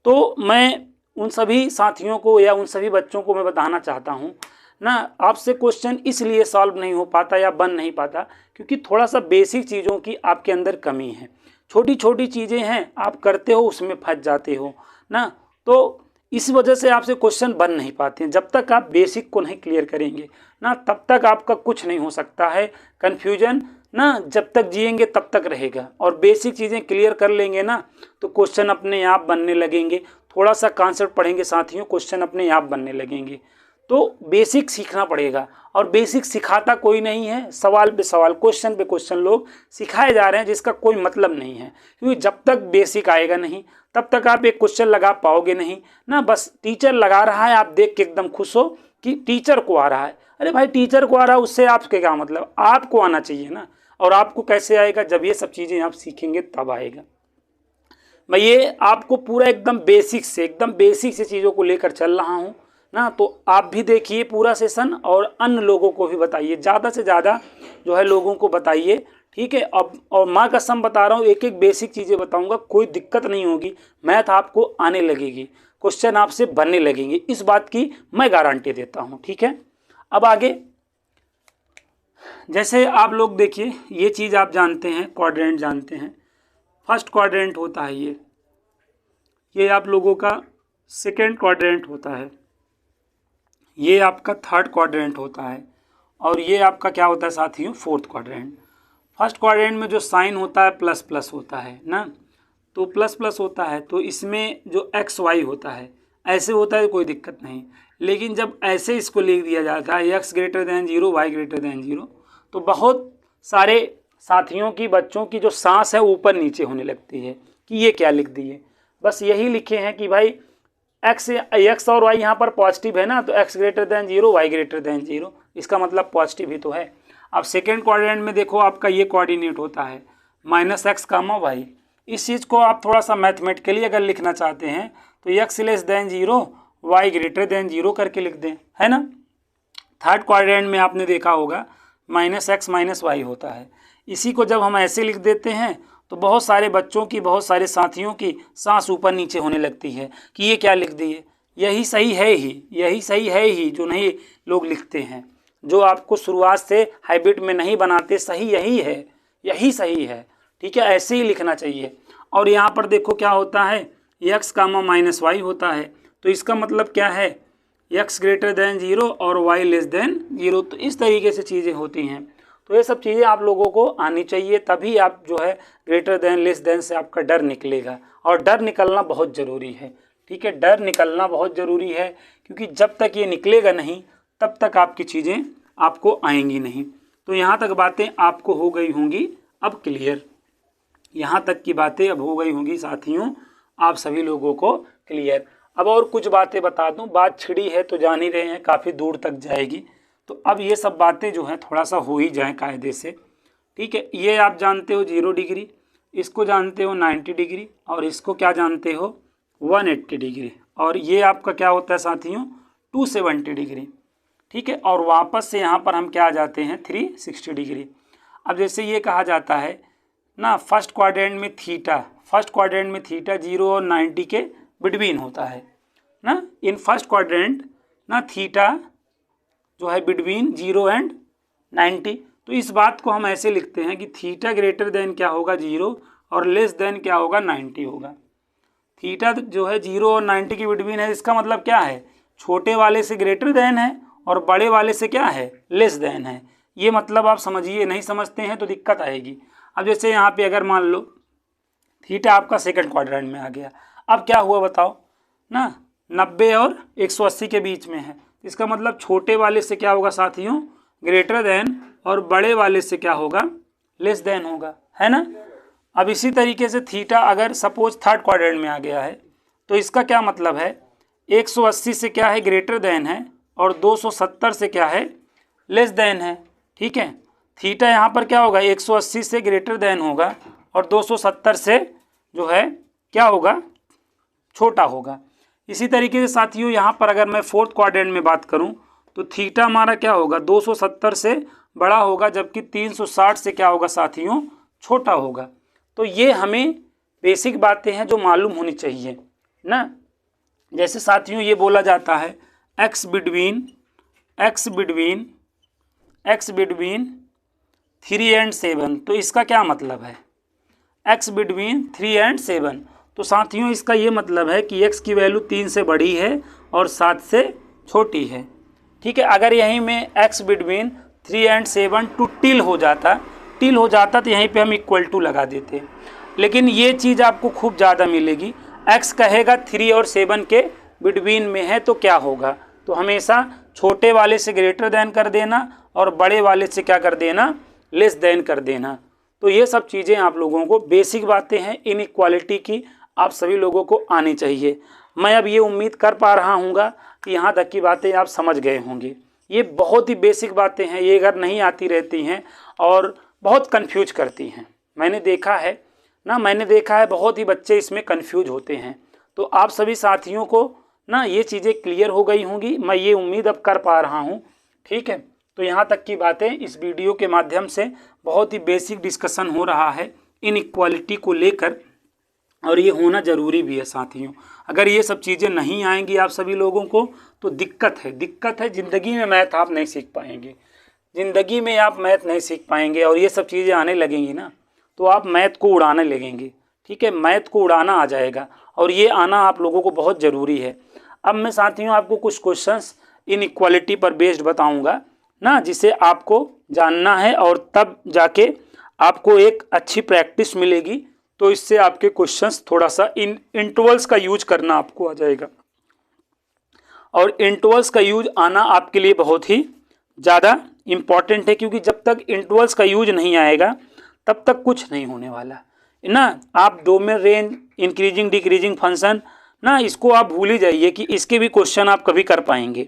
तो मैं उन सभी साथियों को या उन सभी बच्चों को मैं बताना चाहता हूँ ना, आपसे क्वेश्चन इसलिए सॉल्व नहीं हो पाता या बन नहीं पाता क्योंकि थोड़ा सा बेसिक चीज़ों की आपके अंदर कमी है, छोटी छोटी चीज़ें हैं आप करते हो उसमें फंस जाते हो ना, तो इस वजह से आपसे क्वेश्चन बन नहीं पाते हैं। जब तक आप बेसिक को नहीं क्लियर करेंगे ना तब तक आपका कुछ नहीं हो सकता है। कन्फ्यूजन ना जब तक जिएंगे तब तक रहेगा, और बेसिक चीज़ें क्लियर कर लेंगे ना तो क्वेश्चन अपने आप बनने लगेंगे। थोड़ा सा कॉन्सेप्ट पढ़ेंगे साथियों, क्वेश्चन अपने आप बनने लगेंगे। तो बेसिक सीखना पड़ेगा, और बेसिक सिखाता कोई नहीं है, सवाल पे सवाल, क्वेश्चन पे क्वेश्चन लोग सिखाए जा रहे हैं जिसका कोई मतलब नहीं है, क्योंकि जब तक बेसिक आएगा नहीं तब तक आप एक क्वेश्चन लगा पाओगे नहीं ना। बस टीचर लगा रहा है आप देख के एकदम खुश हो कि टीचर को आ रहा है, अरे भाई टीचर को आ रहा है उससे आपके क्या मतलब, आपको आना चाहिए ना। और आपको कैसे आएगा, जब ये सब चीज़ें आप सीखेंगे तब आएगा। मैं ये आपको पूरा एकदम बेसिक से चीज़ों को लेकर चल रहा हूँ ना, तो आप भी देखिए पूरा सेशन और अन्य लोगों को भी बताइए, ज़्यादा से ज़्यादा जो है लोगों को बताइए, ठीक है। अब और माँ कसम बता रहा हूँ, एक एक बेसिक चीज़ें बताऊँगा, कोई दिक्कत नहीं होगी, मैथ आपको आने लगेगी, क्वेश्चन आपसे बनने लगेंगे, इस बात की मैं गारंटी देता हूँ, ठीक है। अब आगे जैसे आप लोग देखिए, ये चीज़ आप जानते हैं, क्वाड्रेंट जानते हैं, फर्स्ट क्वाड्रेंट होता है ये आप लोगों का सेकेंड क्वाड्रेंट होता है, ये आपका थर्ड क्वाड्रेंट होता है, और ये आपका क्या होता है साथियों, फोर्थ क्वाड्रेंट। फर्स्ट क्वाड्रेंट में जो साइन होता है प्लस प्लस होता है ना, तो प्लस प्लस होता है, तो इसमें जो एक्स वाई होता है ऐसे होता है कोई दिक्कत नहीं। लेकिन जब ऐसे इसको लिख दिया जाता है x greater than 0 y greater than 0, तो बहुत सारे साथियों की बच्चों की जो सांस है ऊपर नीचे होने लगती है कि ये क्या लिख दिए। बस यही लिखे हैं कि भाई एक्स और वाई यहाँ पर पॉजिटिव है ना, तो x greater than 0 y greater than 0, इसका मतलब पॉजिटिव ही तो है। अब सेकेंड क्वाड्रेंट में देखो आपका ये कोऑर्डिनेट होता है -x, y। इस चीज़ को आप थोड़ा सा मैथमेटिकली अगर लिखना चाहते हैं तो x less than 0 y greater than 0 करके लिख दें, है ना। थर्ड क्वाड्रेंट में आपने देखा होगा -x -y होता है। इसी को जब हम ऐसे लिख देते हैं तो बहुत सारे बच्चों की, बहुत सारे साथियों की सांस ऊपर नीचे होने लगती है कि ये क्या लिख दिए। यही सही है ही, यही सही है ही जो नहीं लोग लिखते हैं, जो आपको शुरुआत से हैबिट में नहीं बनाते, सही यही है, यही सही है, ठीक है, ऐसे ही लिखना चाहिए। और यहाँ पर देखो क्या होता है, x, -y होता है, तो इसका मतलब क्या है, x ग्रेटर दैन 0 और y लेस दैन 0। तो इस तरीके से चीज़ें होती हैं। तो ये सब चीज़ें आप लोगों को आनी चाहिए, तभी आप जो है ग्रेटर दैन लेस दैन से आपका डर निकलेगा। और डर निकलना बहुत ज़रूरी है, ठीक है, डर निकलना बहुत ज़रूरी है, क्योंकि जब तक ये निकलेगा नहीं तब तक आपकी चीज़ें आपको आएंगी नहीं। तो यहाँ तक बातें आपको हो गई होंगी अब क्लियर, यहाँ तक की बातें अब हो गई होंगी साथियों आप सभी लोगों को क्लियर। अब और कुछ बातें बता दूं, बात छिड़ी है तो जान ही रहे हैं काफ़ी दूर तक जाएगी, तो अब ये सब बातें जो हैं थोड़ा सा हो ही जाएं कायदे से, ठीक है। ये आप जानते हो 0 डिग्री, इसको जानते हो 90 डिग्री, और इसको क्या जानते हो 180 डिग्री, और ये आपका क्या होता है साथियों 270 डिग्री, ठीक है। और वापस से यहाँ पर हम क्या आ जाते हैं 360 डिग्री। अब जैसे ये कहा जाता है ना फर्स्ट क्वाड्रेंट में थीटा, फर्स्ट क्वाड्रेंट में थीटा 0 और 90 के बिटवीन होता है ना, इन फर्स्ट क्वाड्रेंट ना थीटा जो है बिटवीन 0 एंड 90। तो इस बात को हम ऐसे लिखते हैं कि थीटा ग्रेटर देन क्या होगा 0 और लेस देन क्या होगा 90 होगा। थीटा जो है 0 और 90 के बिटवीन है, इसका मतलब क्या है, छोटे वाले से ग्रेटर देन है और बड़े वाले से क्या है लेस देन है। ये मतलब आप समझिए, नहीं समझते हैं तो दिक्कत आएगी। अब जैसे यहाँ पे अगर मान लो थीटा आपका सेकंड क्वाड्रेंट में आ गया, अब क्या हुआ बताओ ना, 90 और 180 के बीच में है, इसका मतलब छोटे वाले से क्या होगा साथियों ग्रेटर देन, और बड़े वाले से क्या होगा लेस देन होगा, है ना। अब इसी तरीके से थीटा अगर सपोज थर्ड क्वाड्रेंट में आ गया है, तो इसका क्या मतलब है 180 से क्या है ग्रेटर देन है और 270 से क्या है लेस देन है, ठीक है। थीटा यहाँ पर क्या होगा 180 से ग्रेटर देन होगा और 270 से जो है क्या होगा छोटा होगा। इसी तरीके से साथियों यहाँ पर अगर मैं फोर्थ क्वाड्रेंट में बात करूँ तो थीटा हमारा क्या होगा 270 से बड़ा होगा, जबकि 360 से क्या होगा साथियों छोटा होगा। तो ये हमें बेसिक बातें हैं जो मालूम होनी चाहिए ना। जैसे साथियों ये बोला जाता है x बिटवीन 3 एंड 7, तो इसका क्या मतलब है x बिटवीन 3 एंड 7। तो साथियों इसका ये मतलब है कि x की वैल्यू 3 से बड़ी है और 7 से छोटी है, ठीक है। अगर यहीं में x बिटवीन 3 एंड 7 टू टिल हो जाता तो यहीं पे हम इक्वल टू लगा देते, लेकिन ये चीज़ आपको खूब ज़्यादा मिलेगी। x कहेगा 3 और 7 के बिटवीन में है तो क्या होगा, तो हमेशा छोटे वाले से ग्रेटर देन कर देना और बड़े वाले से क्या कर देना लेस देन कर देना। तो ये सब चीज़ें आप लोगों को बेसिक बातें हैं इनइक्वालिटी की, आप सभी लोगों को आनी चाहिए। मैं अब ये उम्मीद कर पा रहा हूँगा कि यहाँ तक की बातें आप समझ गए होंगे। ये बहुत ही बेसिक बातें हैं, ये अगर नहीं आती रहती हैं और बहुत कन्फ्यूज करती हैं। मैंने देखा है बहुत ही बच्चे इसमें कन्फ्यूज होते हैं। तो आप सभी साथियों को ना ये चीज़ें क्लियर हो गई होंगी, मैं ये उम्मीद अब कर पा रहा हूँ, ठीक है। तो यहाँ तक की बातें इस वीडियो के माध्यम से बहुत ही बेसिक डिस्कशन हो रहा है इनइक्वालिटी को लेकर, और ये होना ज़रूरी भी है साथियों। अगर ये सब चीज़ें नहीं आएंगी आप सभी लोगों को तो दिक्कत है, ज़िंदगी में मैथ आप नहीं सीख पाएंगे, ज़िंदगी में आप मैथ नहीं सीख पाएंगे। और ये सब चीज़ें आने लगेंगी ना तो आप मैथ को उड़ाने लगेंगे, ठीक है, मैथ को उड़ाना आ जाएगा, और ये आना आप लोगों को बहुत ज़रूरी है। अब मैं साथियों आपको कुछ क्वेश्चंस इनइक्वालिटी पर बेस्ड बताऊंगा, ना, जिसे आपको जानना है और तब जाके आपको एक अच्छी प्रैक्टिस मिलेगी। तो इससे आपके क्वेश्चंस थोड़ा सा इंटरवल्स का यूज करना आपको आ जाएगा, और इंटरवल्स का यूज आना आपके लिए बहुत ही ज़्यादा इम्पॉर्टेंट है, क्योंकि जब तक इंटरवल्स का यूज नहीं आएगा तब तक कुछ नहीं होने वाला ना। आप domain range, increasing decreasing function ना, इसको आप भूल ही जाइए कि इसके भी क्वेश्चन आप कभी कर पाएंगे।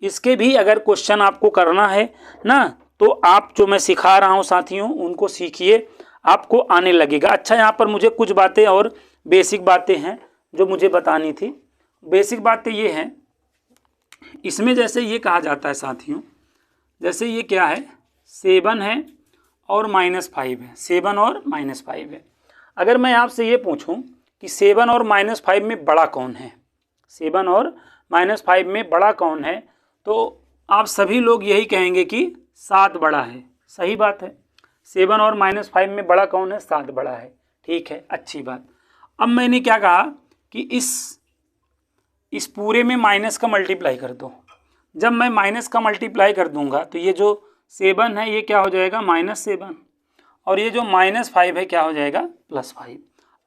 इसके भी अगर क्वेश्चन आपको करना है ना, तो आप जो मैं सिखा रहा हूँ साथियों उनको सीखिए, आपको आने लगेगा। अच्छा, यहाँ पर मुझे कुछ बातें और बेसिक बातें हैं जो मुझे बतानी थी। बेसिक बातें ये हैं, इसमें जैसे ये कहा जाता है साथियों, जैसे ये क्या है, 7 है और -5 है, 7 और -5 है। अगर मैं आपसे ये पूछूं कि 7 और -5 में बड़ा कौन है, 7 और -5 में बड़ा कौन है, तो आप सभी लोग यही कहेंगे कि 7 बड़ा है। सही बात है, 7 और -5 में बड़ा कौन है, 7 बड़ा है। ठीक है, अच्छी बात। अब मैंने क्या कहा कि इस पूरे में माइनस का मल्टीप्लाई कर दो। जब मैं माइनस का मल्टीप्लाई कर दूंगा तो ये जो 7 है ये क्या हो जाएगा, -7, और ये जो -5 है क्या हो जाएगा, +5।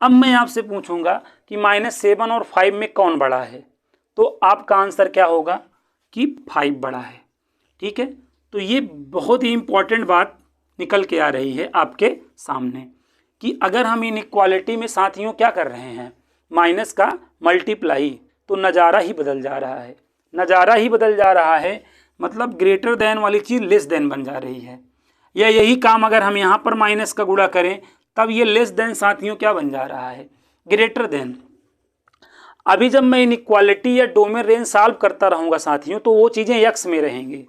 अब मैं आपसे पूछूंगा कि -7 और 5 में कौन बड़ा है, तो आपका आंसर क्या होगा कि 5 बड़ा है। ठीक है, तो ये बहुत ही इम्पॉर्टेंट बात निकल के आ रही है आपके सामने कि अगर हम इनइक्वालिटी में साथियों क्या कर रहे हैं, माइनस का मल्टीप्लाई, तो नज़ारा ही बदल जा रहा है। नज़ारा ही बदल जा रहा है, मतलब ग्रेटर देन वाली चीज़ लेस देन बन जा रही है। या यही काम अगर हम यहाँ पर माइनस का गुणा करें तब ये लेस देन साथियों क्या बन जा रहा है, ग्रेटर देन। अभी जब मैं इनइक्वालिटी या डोमेन रेंज सॉल्व करता रहूँगा साथियों, तो वो चीज़ें यक्स में रहेंगी,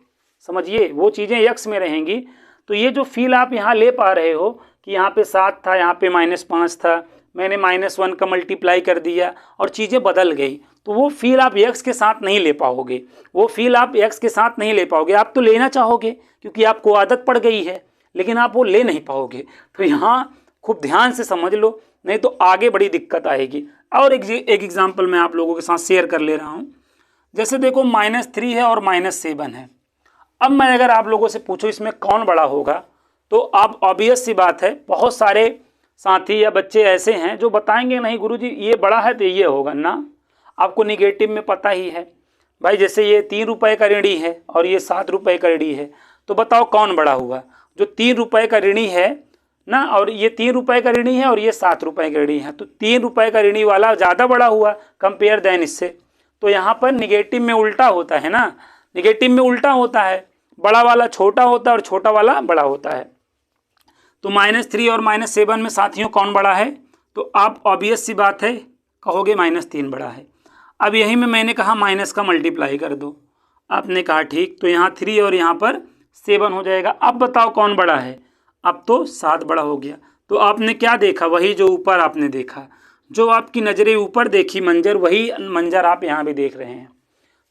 समझिए, वो चीज़ें यक्स में रहेंगी। तो ये जो फील आप यहाँ ले पा रहे हो कि यहाँ पे 7 था, यहाँ पे -5 था, मैंने -1 का मल्टीप्लाई कर दिया और चीज़ें बदल गई, तो वो फील आप एक्स के साथ नहीं ले पाओगे। वो फील आप एक्स के साथ नहीं ले पाओगे। आप तो लेना चाहोगे क्योंकि आपको आदत पड़ गई है, लेकिन आप वो ले नहीं पाओगे। तो यहाँ खूब ध्यान से समझ लो, नहीं तो आगे बड़ी दिक्कत आएगी। और एक एग्जाम्पल मैं आप लोगों के साथ शेयर कर ले रहा हूँ। जैसे देखो -3 है और -7 है। अब मैं अगर आप लोगों से पूछूं इसमें कौन बड़ा होगा, तो आप ऑब्वियस सी बात है, बहुत सारे साथी या बच्चे ऐसे हैं जो बताएंगे नहीं गुरुजी ये बड़ा है तो ये होगा ना। आपको निगेटिव में पता ही है भाई, जैसे ये 3 रुपये का ऋणी है और ये 7 रुपये का ऋणी है, तो बताओ कौन बड़ा हुआ। जो 3 रुपये का ऋणी है ना, और ये 3 रुपये का ऋणी है और ये 7 रुपये का ऋणी है, तो 3 रुपये का ऋणी वाला ज़्यादा बड़ा हुआ कंपेयर देन इससे। तो यहाँ पर निगेटिव में उल्टा होता है ना, निगेटिव में उल्टा होता है, बड़ा वाला छोटा होता है और छोटा वाला बड़ा होता है। तो -3 और -7 में साथियों कौन बड़ा है, तो आप ऑब्वियस सी बात है कहोगे -3 बड़ा है। अब यही में मैंने कहा माइनस का मल्टीप्लाई कर दो, आपने कहा ठीक, तो यहाँ 3 और यहाँ पर 7 हो जाएगा। अब बताओ कौन बड़ा है, अब तो 7 बड़ा हो गया। तो आपने क्या देखा, वही जो ऊपर आपने देखा, जो आपकी नज़रें ऊपर देखी मंजर, वही मंजर आप यहाँ भी देख रहे हैं।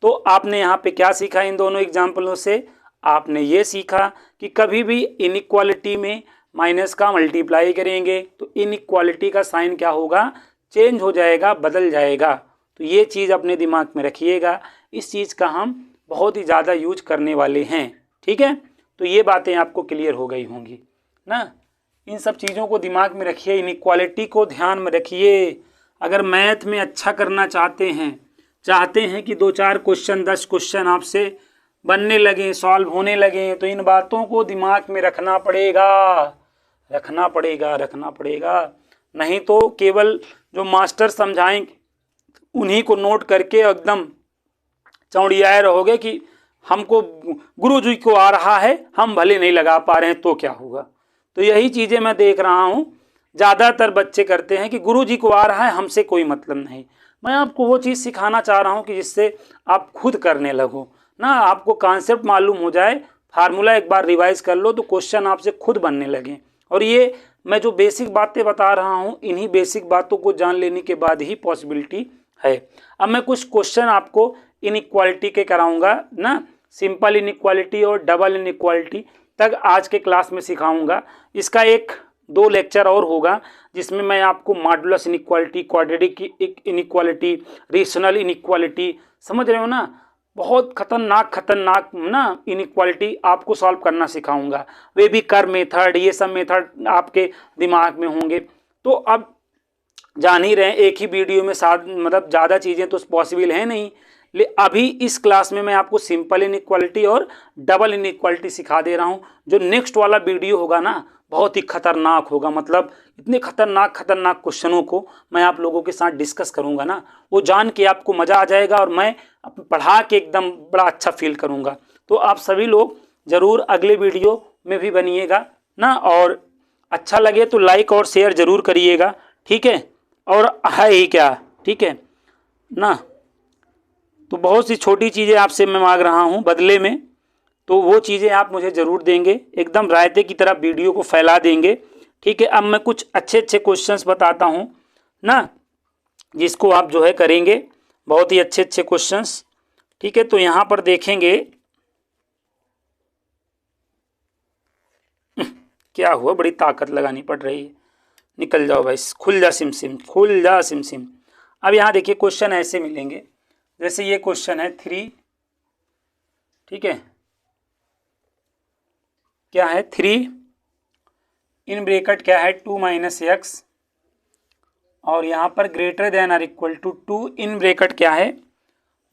तो आपने यहाँ पे क्या सीखा इन दोनों एग्जाम्पलों से, आपने ये सीखा कि कभी भी इनइक्वालिटी में माइनस का मल्टीप्लाई करेंगे तो इनइक्वालिटी का साइन क्या होगा, चेंज हो जाएगा, बदल जाएगा। तो ये चीज़ अपने दिमाग में रखिएगा, इस चीज़ का हम बहुत ही ज़्यादा यूज करने वाले हैं। ठीक है, तो ये बातें आपको क्लियर हो गई होंगी ना। इन सब चीज़ों को दिमाग में रखिए, इनइक्वालिटी को ध्यान में रखिए। अगर मैथ में अच्छा करना चाहते हैं कि 2-4 क्वेश्चन 10 क्वेश्चन आपसे बनने लगे, सॉल्व होने लगे, तो इन बातों को दिमाग में रखना पड़ेगा। नहीं तो केवल जो मास्टर समझाएंगे उन्हीं को नोट करके एकदम चौड़ियाए रहोगे कि हमको गुरुजी को आ रहा है, हम भले नहीं लगा पा रहे हैं, तो क्या होगा। तो यही चीज़ें मैं देख रहा हूँ ज़्यादातर बच्चे करते हैं कि गुरुजी को आ रहा है, हमसे कोई मतलब नहीं। मैं आपको वो चीज़ सिखाना चाह रहा हूँ कि जिससे आप खुद करने लगो ना, आपको कॉन्सेप्ट मालूम हो जाए, फार्मूला एक बार रिवाइज कर लो तो क्वेश्चन आपसे खुद बनने लगे। और ये मैं जो बेसिक बातें बता रहा हूँ, इन्हीं बेसिक बातों को जान लेने के बाद ही पॉसिबिलिटी है। अब मैं कुछ क्वेश्चन आपको इनइक्वालिटी के कराऊंगा ना, सिंपल इनइक्वालिटी और डबल इनइक्वालिटी तक आज के क्लास में सिखाऊंगा। इसका 1-2 लेक्चर और होगा जिसमें मैं आपको modulus inequality, quadratic inequality, rational inequality, समझ रहे हो ना, बहुत खतरनाक ना इनइक्वालिटी आपको सॉल्व करना सिखाऊंगा। वे भी कर मेथड, ये सब मेथड आपके दिमाग में होंगे। तो अब जान ही रहे हैं एक ही वीडियो में साथ मतलब ज़्यादा चीज़ें तो पॉसिबल है नहीं। अभी इस क्लास में मैं आपको सिंपल इनइक्वालिटी और डबल इनइक्वालिटी सिखा दे रहा हूँ। जो नेक्स्ट वाला वीडियो होगा ना बहुत ही खतरनाक होगा, मतलब इतने खतरनाक क्वेश्चनों को मैं आप लोगों के साथ डिस्कस करूंगा ना, वो जान के आपको मज़ा आ जाएगा और मैं पढ़ा के एकदम बड़ा अच्छा फील करूंगा। तो आप सभी लोग ज़रूर अगले वीडियो में भी बनिएगा ना, और अच्छा लगे तो लाइक और शेयर ज़रूर करिएगा, ठीक है। और है ही क्या, ठीक है ना। तो बहुत सी छोटी चीज़ें आपसे मैं मांग रहा हूँ बदले में, तो वो चीज़ें आप मुझे ज़रूर देंगे, एकदम रायते की तरह वीडियो को फैला देंगे, ठीक है। अब मैं कुछ अच्छे क्वेश्चंस बताता हूँ ना, जिसको आप जो है करेंगे, बहुत ही अच्छे क्वेश्चंस, ठीक है। तो यहाँ पर देखेंगे क्या हुआ, बड़ी ताकत लगानी पड़ रही है। निकल जाओ भाई, खुल जा सिम, खुल जा सिम। अब यहाँ देखिए क्वेश्चन ऐसे मिलेंगे, जैसे ये क्वेश्चन है 3, ठीक है, क्या है 3 इन ब्रैकेट क्या है 2 - x, और यहाँ पर ग्रेटर देन और इक्वल टू 2 इन ब्रैकेट क्या है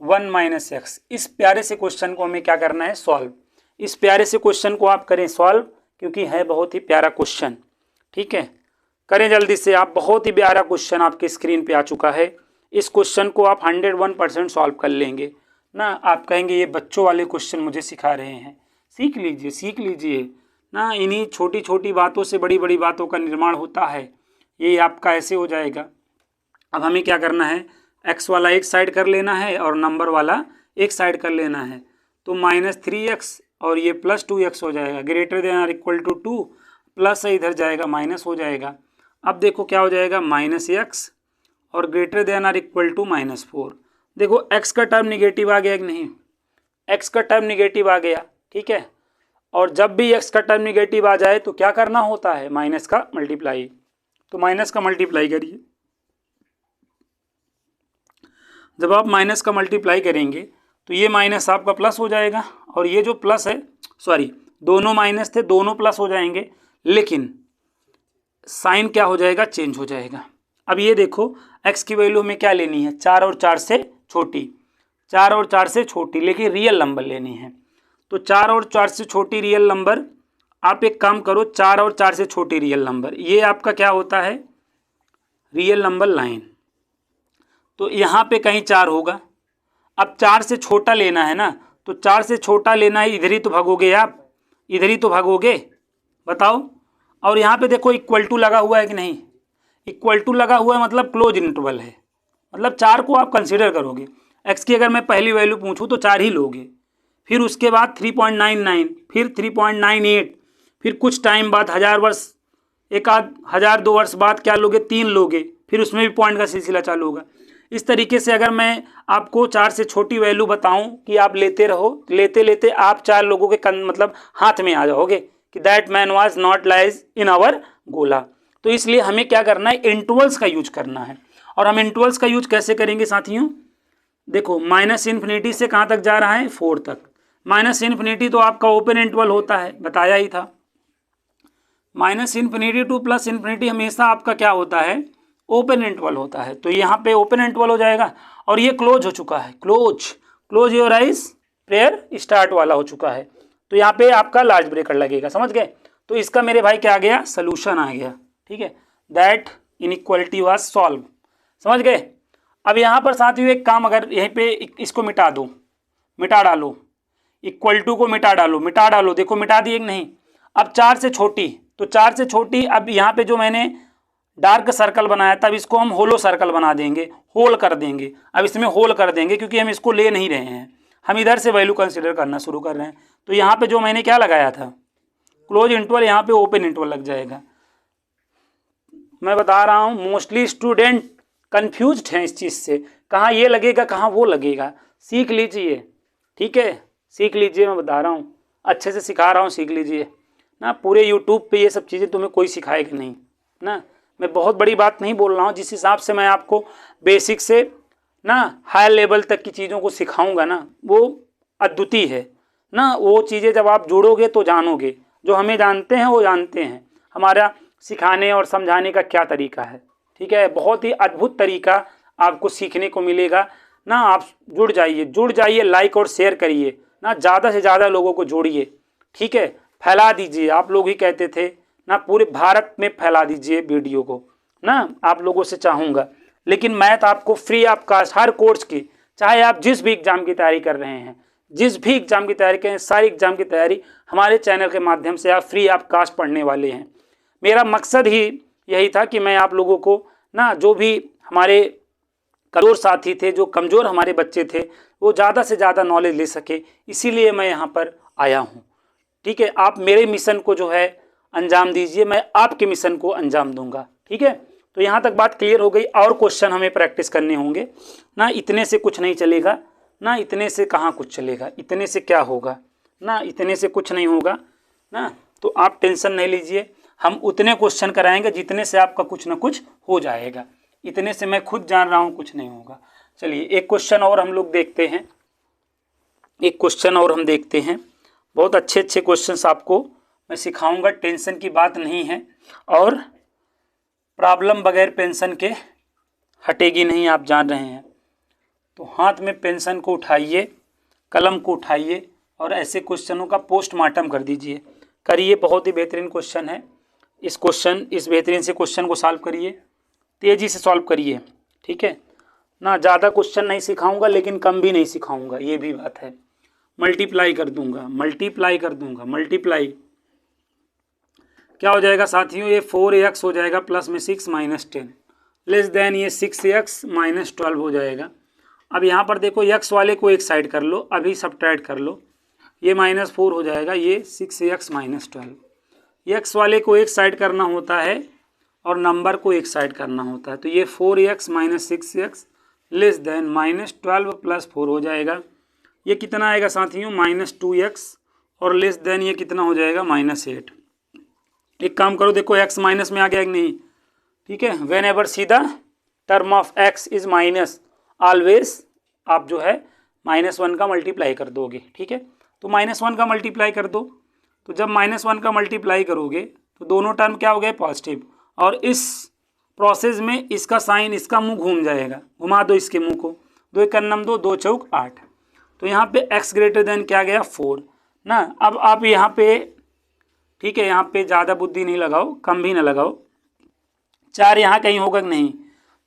1 - x। इस प्यारे से क्वेश्चन को हमें क्या करना है, सॉल्व। इस प्यारे से क्वेश्चन को आप करें सॉल्व, क्योंकि है बहुत ही प्यारा क्वेश्चन, ठीक है। करें जल्दी से आप, बहुत ही प्यारा क्वेश्चन आपके स्क्रीन पे आ चुका है। इस क्वेश्चन को आप 101% सॉल्व कर लेंगे ना। आप कहेंगे ये बच्चों वाले क्वेश्चन मुझे सिखा रहे हैं, सीख लीजिए ना। इन्हीं छोटी छोटी बातों से बड़ी बड़ी बातों का निर्माण होता है, ये आपका ऐसे हो जाएगा। अब हमें क्या करना है, x वाला एक साइड कर लेना है और नंबर वाला एक साइड कर लेना है। तो -3x और ये +2x हो जाएगा, ग्रेटर देन और इक्वल टू 2, प्लस है इधर जाएगा माइनस हो जाएगा। अब देखो क्या हो जाएगा -x और ग्रेटर देन और इक्वल टू -4। देखो x का टर्म निगेटिव आ गया कि नहीं, x का टर्म निगेटिव आ गया, ठीक है। और जब भी x का टर्म निगेटिव आ जाए तो क्या करना होता है, माइनस का मल्टीप्लाई। तो माइनस का मल्टीप्लाई करिए। जब आप माइनस का मल्टीप्लाई करेंगे तो ये माइनस आपका प्लस हो जाएगा, और ये जो प्लस है, सॉरी दोनों माइनस थे दोनों प्लस हो जाएंगे, लेकिन साइन क्या हो जाएगा, चेंज हो जाएगा। अब ये देखो x की वैल्यू हमें क्या लेनी है, 4 और 4 से छोटी, 4 और 4 से छोटी, लेकिन रियल नंबर लेनी है। तो 4 और 4 से छोटी रियल नंबर, आप एक काम करो, 4 और 4 से छोटी रियल नंबर, ये आपका क्या होता है, रियल नंबर लाइन। तो यहाँ पे कहीं 4 होगा। अब 4 से छोटा लेना है ना, तो 4 से छोटा लेना है, इधर ही तो भागोगे आप, इधर ही तो भागोगे, बताओ। और यहाँ पे देखो इक्वल टू लगा हुआ है कि नहीं, इक्वल टू लगा हुआ है मतलब क्लोज इंटरवल है, मतलब 4 को आप कंसिडर करोगे। x की अगर मैं पहली वैल्यू पूछूं तो 4 ही लोगे, फिर उसके बाद 3.99, फिर 3.98, फिर कुछ टाइम बाद 1000 वर्ष, एक आध 1000-2 वर्ष बाद क्या लोगे, 3 लोगे, फिर उसमें भी पॉइंट का सिलसिला चालू होगा। इस तरीके से अगर मैं आपको 4 से छोटी वैल्यू बताऊं कि आप लेते रहो, लेते लेते आप 4 लोगों के मतलब हाथ में आ जाओगे कि that man was not lies in our गोला। तो इसलिए हमें क्या करना है, इंटरवल्स का यूज करना है। और हम इंटरवल्स का यूज कैसे करेंगे साथियों, देखो -∞ से कहाँ तक जा रहा है, 4 तक। -∞ तो आपका ओपन इंटरवल होता है, बताया ही था। -∞ टू +∞ हमेशा आपका क्या होता है, ओपन इंटरवल होता है। तो यहाँ पे ओपन इंटरवल हो जाएगा, और ये क्लोज हो चुका है, close your eyes prayer start वाला हो चुका है। तो यहाँ पे आपका लार्ज ब्रेकर लगेगा, समझ गए। तो इसका मेरे भाई क्या आ गया, सोल्यूशन आ गया, ठीक है। दैट इनइक्वालिटी वाज सॉल्व, समझ गए। अब यहाँ पर साथियों एक काम, अगर यहीं पे इसको मिटा दो, मिटा डालो, इक्वल टू को मिटा डालो, देखो मिटा दिए कि नहीं। अब 4 से छोटी, तो 4 से छोटी, अब यहाँ पे जो मैंने डार्क सर्कल बनाया था, अब इसको हम होलो सर्कल बना देंगे, होल कर देंगे। अब इसमें होल कर देंगे क्योंकि हम इसको ले नहीं रहे हैं, हम इधर से वैल्यू कंसिडर करना शुरू कर रहे हैं। तो यहाँ पे जो मैंने क्या लगाया था, क्लोज इंटरवल, यहाँ पे ओपन इंटरवल लग जाएगा। मैं बता रहा हूँ मोस्टली स्टूडेंट कंफ्यूज्ड हैं इस चीज़ से, कहाँ ये लगेगा कहाँ वो लगेगा। सीख लीजिए, ठीक है, सीख लीजिए, मैं बता रहा हूँ, अच्छे से सिखा रहा हूँ, सीख लीजिए ना। पूरे यूट्यूब पे ये सब चीज़ें तुम्हें कोई सिखाएगा नहीं ना। मैं बहुत बड़ी बात नहीं बोल रहा हूँ, जिस हिसाब से मैं आपको बेसिक से ना हाई लेवल तक की चीज़ों को सिखाऊंगा ना, वो अद्वितीय है ना। वो चीज़ें जब आप जुड़ोगे तो जानोगे, जो हमें जानते हैं वो जानते हैं हमारा सिखाने और समझाने का क्या तरीका है। ठीक है, बहुत ही अद्भुत तरीका आपको सीखने को मिलेगा ना। आप जुड़ जाइए, लाइक और शेयर करिए ना, ज़्यादा से ज़्यादा लोगों को जोड़िए। ठीक है, फैला दीजिए, आप लोग ही कहते थे ना, पूरे भारत में फैला दीजिए वीडियो को ना, आप लोगों से चाहूँगा। लेकिन मैथ आपको फ्री ऑफ कास्ट हर कोर्स की, चाहे आप जिस भी एग्जाम की तैयारी कर रहे हैं, जिस भी एग्जाम की तैयारी करें, सारी एग्जाम की तैयारी हमारे चैनल के माध्यम से आप फ्री ऑफ कास्ट पढ़ने वाले हैं। मेरा मकसद ही यही था कि मैं आप लोगों को ना, जो भी हमारे कमज़ोर साथी थे, जो कमज़ोर हमारे बच्चे थे, वो ज़्यादा से ज़्यादा नॉलेज ले सके, इसीलिए मैं यहाँ पर आया हूँ। ठीक है, आप मेरे मिशन को जो है अंजाम दीजिए, मैं आपके मिशन को अंजाम दूंगा। ठीक है, तो यहाँ तक बात क्लियर हो गई। और क्वेश्चन हमें प्रैक्टिस करने होंगे ना, इतने से कुछ नहीं चलेगा ना, इतने से कहाँ कुछ चलेगा, इतने से क्या होगा ना, इतने से कुछ नहीं होगा ना। तो आप टेंशन नहीं लीजिए, हम उतने क्वेश्चन कराएंगे जितने से आपका कुछ ना कुछ हो जाएगा। इतने से मैं खुद जान रहा हूँ कुछ नहीं होगा। चलिए एक क्वेश्चन और हम लोग देखते हैं, एक क्वेश्चन और हम देखते हैं। बहुत अच्छे अच्छे क्वेश्चंस आपको मैं सिखाऊंगा, टेंशन की बात नहीं है। और प्रॉब्लम बगैर पेंशन के हटेगी नहीं, आप जान रहे हैं। तो हाथ में पेंशन को उठाइए, कलम को उठाइए और ऐसे क्वेश्चनों का पोस्टमार्टम कर दीजिए, करिए। बहुत ही बेहतरीन क्वेश्चन है। इस बेहतरीन से क्वेश्चन को सॉल्व करिए, तेज़ी से सॉल्व करिए। ठीक है ना, ज़्यादा क्वेश्चन नहीं सिखाऊंगा लेकिन कम भी नहीं सिखाऊंगा, ये भी बात है। मल्टीप्लाई कर दूंगा, मल्टीप्लाई क्या हो जाएगा साथियों, ये 4x हो जाएगा प्लस में 6 माइनस 10 लेस देन ये 6x माइनस 12 हो जाएगा। अब यहाँ पर देखो x वाले को एक साइड कर लो, अभी सब्ट्रैक्ट कर लो, ये -4 हो जाएगा, ये 6x माइनस 12। x वाले को एक साइड करना होता है और नंबर को एक साइड करना होता है, तो ये 4x minus 6x less than -12 plus 4 हो जाएगा। ये कितना आएगा साथियों, -2x और लेस देन ये कितना हो जाएगा, -8। एक काम करो, देखो x माइनस में आ गया कि नहीं। ठीक है, when ever see the term of x is minus, always आप जो है -1 का मल्टीप्लाई कर दोगे। ठीक है, तो -1 का मल्टीप्लाई कर दो, तो जब -1 का मल्टीप्लाई करोगे तो दोनों टर्म क्या हो गए, पॉजिटिव। और इस प्रोसेस में इसका साइन, इसका मुंह घूम जाएगा, घुमा दो इसके मुंह को, 2 × 2 2 चौक 8। तो यहाँ पे x ग्रेटर देन क्या गया, 4 ना। अब आप यहाँ पे, ठीक है, यहाँ पे ज़्यादा बुद्धि नहीं लगाओ, कम भी ना लगाओ। 4 यहाँ कहीं होगा कि नहीं,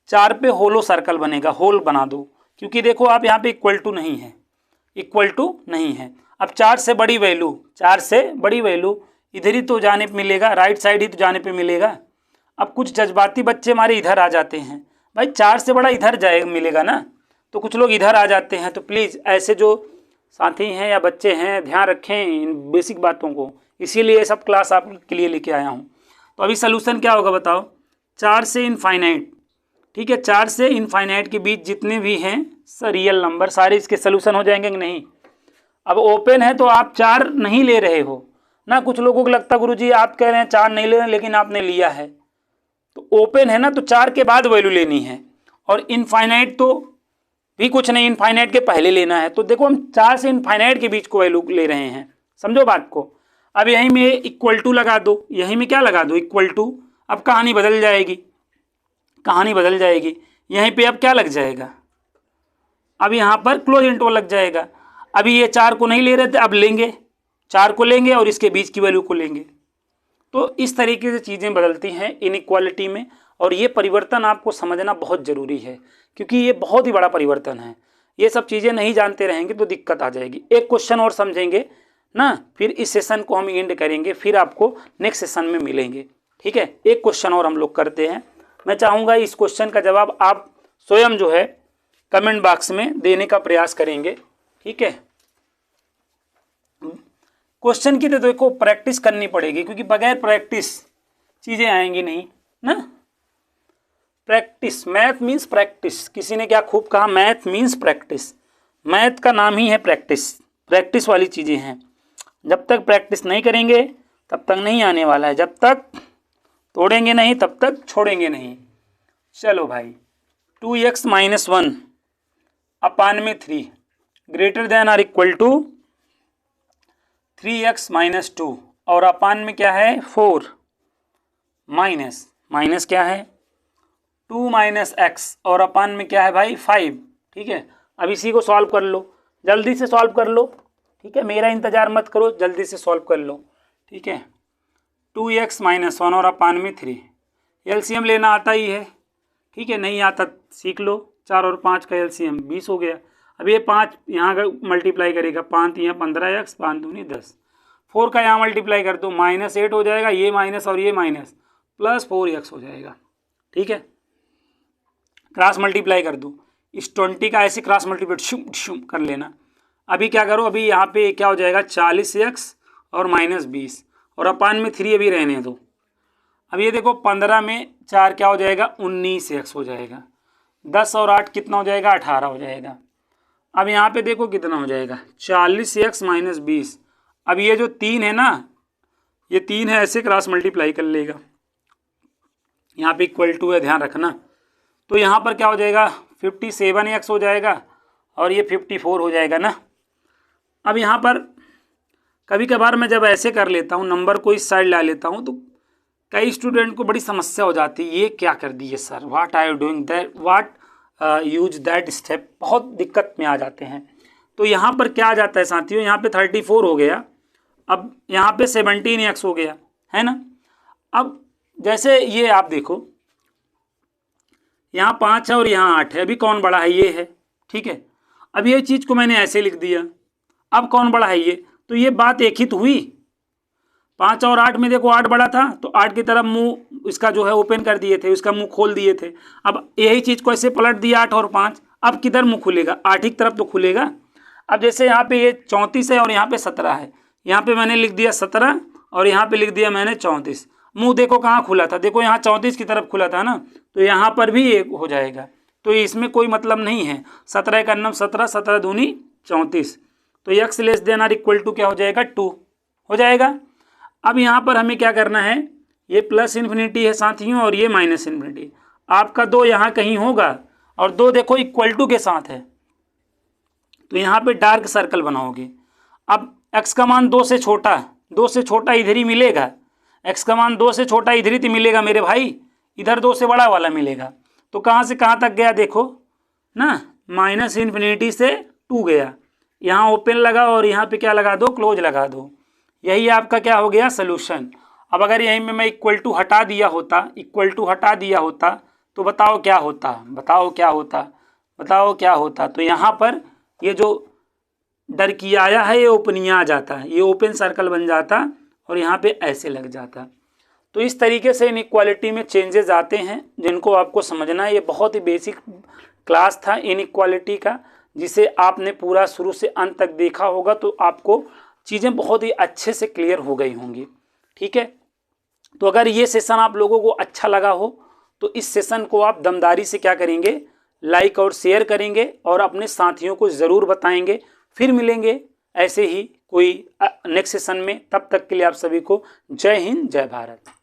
4 पे होलो सर्कल बनेगा, होल बना दो, क्योंकि देखो आप यहाँ पे इक्वल टू नहीं है। अब 4 से बड़ी वैल्यू इधर ही तो जाने पे मिलेगा, राइट साइड ही तो जाने पे मिलेगा। अब कुछ जज्बाती बच्चे हमारे इधर आ जाते हैं, भाई 4 से बड़ा इधर जाएगा मिलेगा ना, तो कुछ लोग इधर आ जाते हैं। तो प्लीज़ ऐसे जो साथी हैं या बच्चे हैं, ध्यान रखें इन बेसिक बातों को, इसीलिए ये सब क्लास आपके लिए लेके आया हूँ। तो अभी सलूशन क्या होगा बताओ, 4 से इनफाइनाइट। ठीक है, 4 से इनफाइनाइट के बीच जितने भी हैं रियल नंबर, सारे इसके सलूशन हो जाएंगे कि नहीं। अब ओपन है तो आप 4 नहीं ले रहे हो ना। कुछ लोगों को लगता है गुरुजी आप कह रहे हैं 4 नहीं ले रहे हैं, लेकिन आपने लिया है, तो ओपन है ना, तो 4 के बाद वैल्यू लेनी है। और इनफाइनाइट तो भी कुछ नहीं, इनफाइनाइट के पहले लेना है। तो देखो हम 4 से इनफाइनाइट के बीच को वैल्यू ले रहे हैं, समझो बात को। अब यहीं में इक्वल टू लगा दो, यहीं में क्या लगा दो, इक्वल टू। अब कहानी बदल जाएगी, यहीं पे अब क्या लग जाएगा, अब यहाँ पर क्लोज इंटरवल लग जाएगा। अभी ये 4 को नहीं ले रहे थे, अब लेंगे, 4 को लेंगे और इसके बीच की वैल्यू को लेंगे। तो इस तरीके से चीज़ें बदलती हैं इनइक्वालिटी में, और ये परिवर्तन आपको समझना बहुत ज़रूरी है, क्योंकि ये बहुत ही बड़ा परिवर्तन है। ये सब चीज़ें नहीं जानते रहेंगे तो दिक्कत आ जाएगी। एक क्वेश्चन और समझेंगे ना, फिर इस सेशन को हम एंड करेंगे, फिर आपको नेक्स्ट सेशन में मिलेंगे। ठीक है, एक क्वेश्चन और हम लोग करते हैं। मैं चाहूँगा इस क्वेश्चन का जवाब आप स्वयं जो है कमेंट बॉक्स में देने का प्रयास करेंगे। ठीक है, क्वेश्चन की तो देखो प्रैक्टिस करनी पड़ेगी, क्योंकि बगैर प्रैक्टिस चीज़ें आएंगी नहीं ना। Practice, math means practice. किसी ने क्या खूब कहा, मैथ मीन्स प्रैक्टिस। मैथ का नाम ही है प्रैक्टिस, प्रैक्टिस वाली चीज़ें हैं। जब तक प्रैक्टिस नहीं करेंगे तब तक नहीं आने वाला है, जब तक तोड़ेंगे नहीं तब तक छोड़ेंगे नहीं। चलो भाई, 2x - 1 अपान में 3 ग्रेटर देन और इक्वल टू 3x माइनस 2 और अपान में क्या है 4 माइनस क्या है 2 माइनस एक्स और अपान में क्या है भाई 5। ठीक है, अब इसी को सॉल्व कर लो, जल्दी से सॉल्व कर लो। ठीक है, मेरा इंतजार मत करो, जल्दी से सॉल्व कर लो। ठीक है, 2x माइनस 1 और अपान में 3। एलसीएम लेना आता ही है। ठीक है, नहीं आता सीख लो। 4 और 5 का एलसीएम 20 हो गया। अब ये 5 यहाँ का मल्टीप्लाई करेगा, 5 यहाँ 15x, 5 दूनी 10। 4 का यहाँ मल्टीप्लाई कर दो, -8 हो जाएगा, ये माइनस और ये माइनस, प्लस 4x हो जाएगा। ठीक है, क्रॉस मल्टीप्लाई कर दो, इस 20 का ऐसे क्रॉस मल्टीप्लाई शुम कर लेना। अभी क्या करो, अभी यहाँ पे क्या हो जाएगा 40x और -20 और अपान में 3 अभी रहने दो। अब ये देखो 15 में 4 क्या हो जाएगा 19x हो जाएगा। 10 और 8 कितना हो जाएगा 18 हो जाएगा। अब यहाँ पे देखो कितना हो जाएगा 40x माइनस 20। अब ये जो 3 है ना, ये 3 है, ऐसे क्रॉस मल्टीप्लाई कर लेगा, यहाँ पे इक्वल टू है, ध्यान रखना। तो यहाँ पर क्या हो जाएगा 57x हो जाएगा और ये 54 हो जाएगा ना। अब यहाँ पर कभी कभार मैं जब ऐसे कर लेता हूँ, नंबर को इस साइड ला लेता हूँ, तो कई स्टूडेंट को बड़ी समस्या हो जाती है, ये क्या कर दिए sir, what are you doing that, what use that step, बहुत दिक्कत में आ जाते हैं। तो यहाँ पर क्या आ जाता है साथियों, यहाँ पे 34 हो गया, अब यहाँ पे 17x हो गया, है ना। अब जैसे ये आप देखो, यहाँ 5 है और यहाँ 8 है, अभी कौन बड़ा है, ये है। ठीक है, अब ये चीज़ को मैंने ऐसे लिख दिया, अब कौन बड़ा है, ये। तो ये बात एक ही तो हुई, 5 और 8 में देखो 8 बड़ा था, तो 8 की तरफ मुंह इसका जो है ओपन कर दिए थे, उसका मुंह खोल दिए थे। अब यही चीज़ को ऐसे पलट दिया 8 और 5, अब किधर मुंह खुलेगा, 8 की तरफ तो खुलेगा। अब जैसे यहाँ पे ये 34 है और यहाँ पे 17 है, यहाँ पे मैंने लिख दिया 17 और यहाँ पे लिख दिया मैंने 34। मुंह देखो कहाँ खुला था, देखो यहाँ 34 की तरफ खुला था ना, तो यहाँ पर भी एक हो जाएगा। तो इसमें कोई मतलब नहीं है, 17 का नम 17, 17 दूनी 34, तो x less than or equal to क्या हो जाएगा 2 हो जाएगा। अब यहाँ पर हमें क्या करना है, ये प्लस इन्फिनिटी है साथियों और ये माइनस इन्फिनिटी, आपका 2 यहाँ कहीं होगा और 2 देखो इक्वल टू के साथ है, तो यहाँ पे डार्क सर्कल बनाओगे। अब x का मान 2 से छोटा, 2 से छोटा इधर ही मिलेगा, x का मान 2 से छोटा इधर ही तो मिलेगा मेरे भाई, इधर 2 से बड़ा वाला मिलेगा। तो कहाँ से कहाँ तक गया देखो ना, माइनस इन्फिनिटी से 2 गया, यहाँ ओपन लगा और यहाँ पे क्या लगा दो, क्लोज लगा दो। यही आपका क्या हो गया सलूशन। अब अगर यहीं में मैं इक्वल टू हटा दिया होता, इक्वल टू हटा दिया होता, तो बताओ क्या होता, बताओ क्या होता, बताओ क्या होता। तो यहाँ पर ये जो डर किया आया है ये ओपनिया आ जाता है, ये ओपन सर्कल बन जाता और यहाँ पे ऐसे लग जाता। तो इस तरीके से इनइक्वालिटी में चेंजेस आते हैं जिनको आपको समझना है। ये बहुत ही बेसिक क्लास था इनइक्वालिटी का, जिसे आपने पूरा शुरू से अंत तक देखा होगा तो आपको चीज़ें बहुत ही अच्छे से क्लियर हो गई होंगी। ठीक है, तो अगर ये सेशन आप लोगों को अच्छा लगा हो तो इस सेशन को आप दमदारी से क्या करेंगे, लाइक और शेयर करेंगे और अपने साथियों को ज़रूर बताएंगे। फिर मिलेंगे ऐसे ही कोई नेक्स्ट सेशन में, तब तक के लिए आप सभी को जय हिंद जय भारत।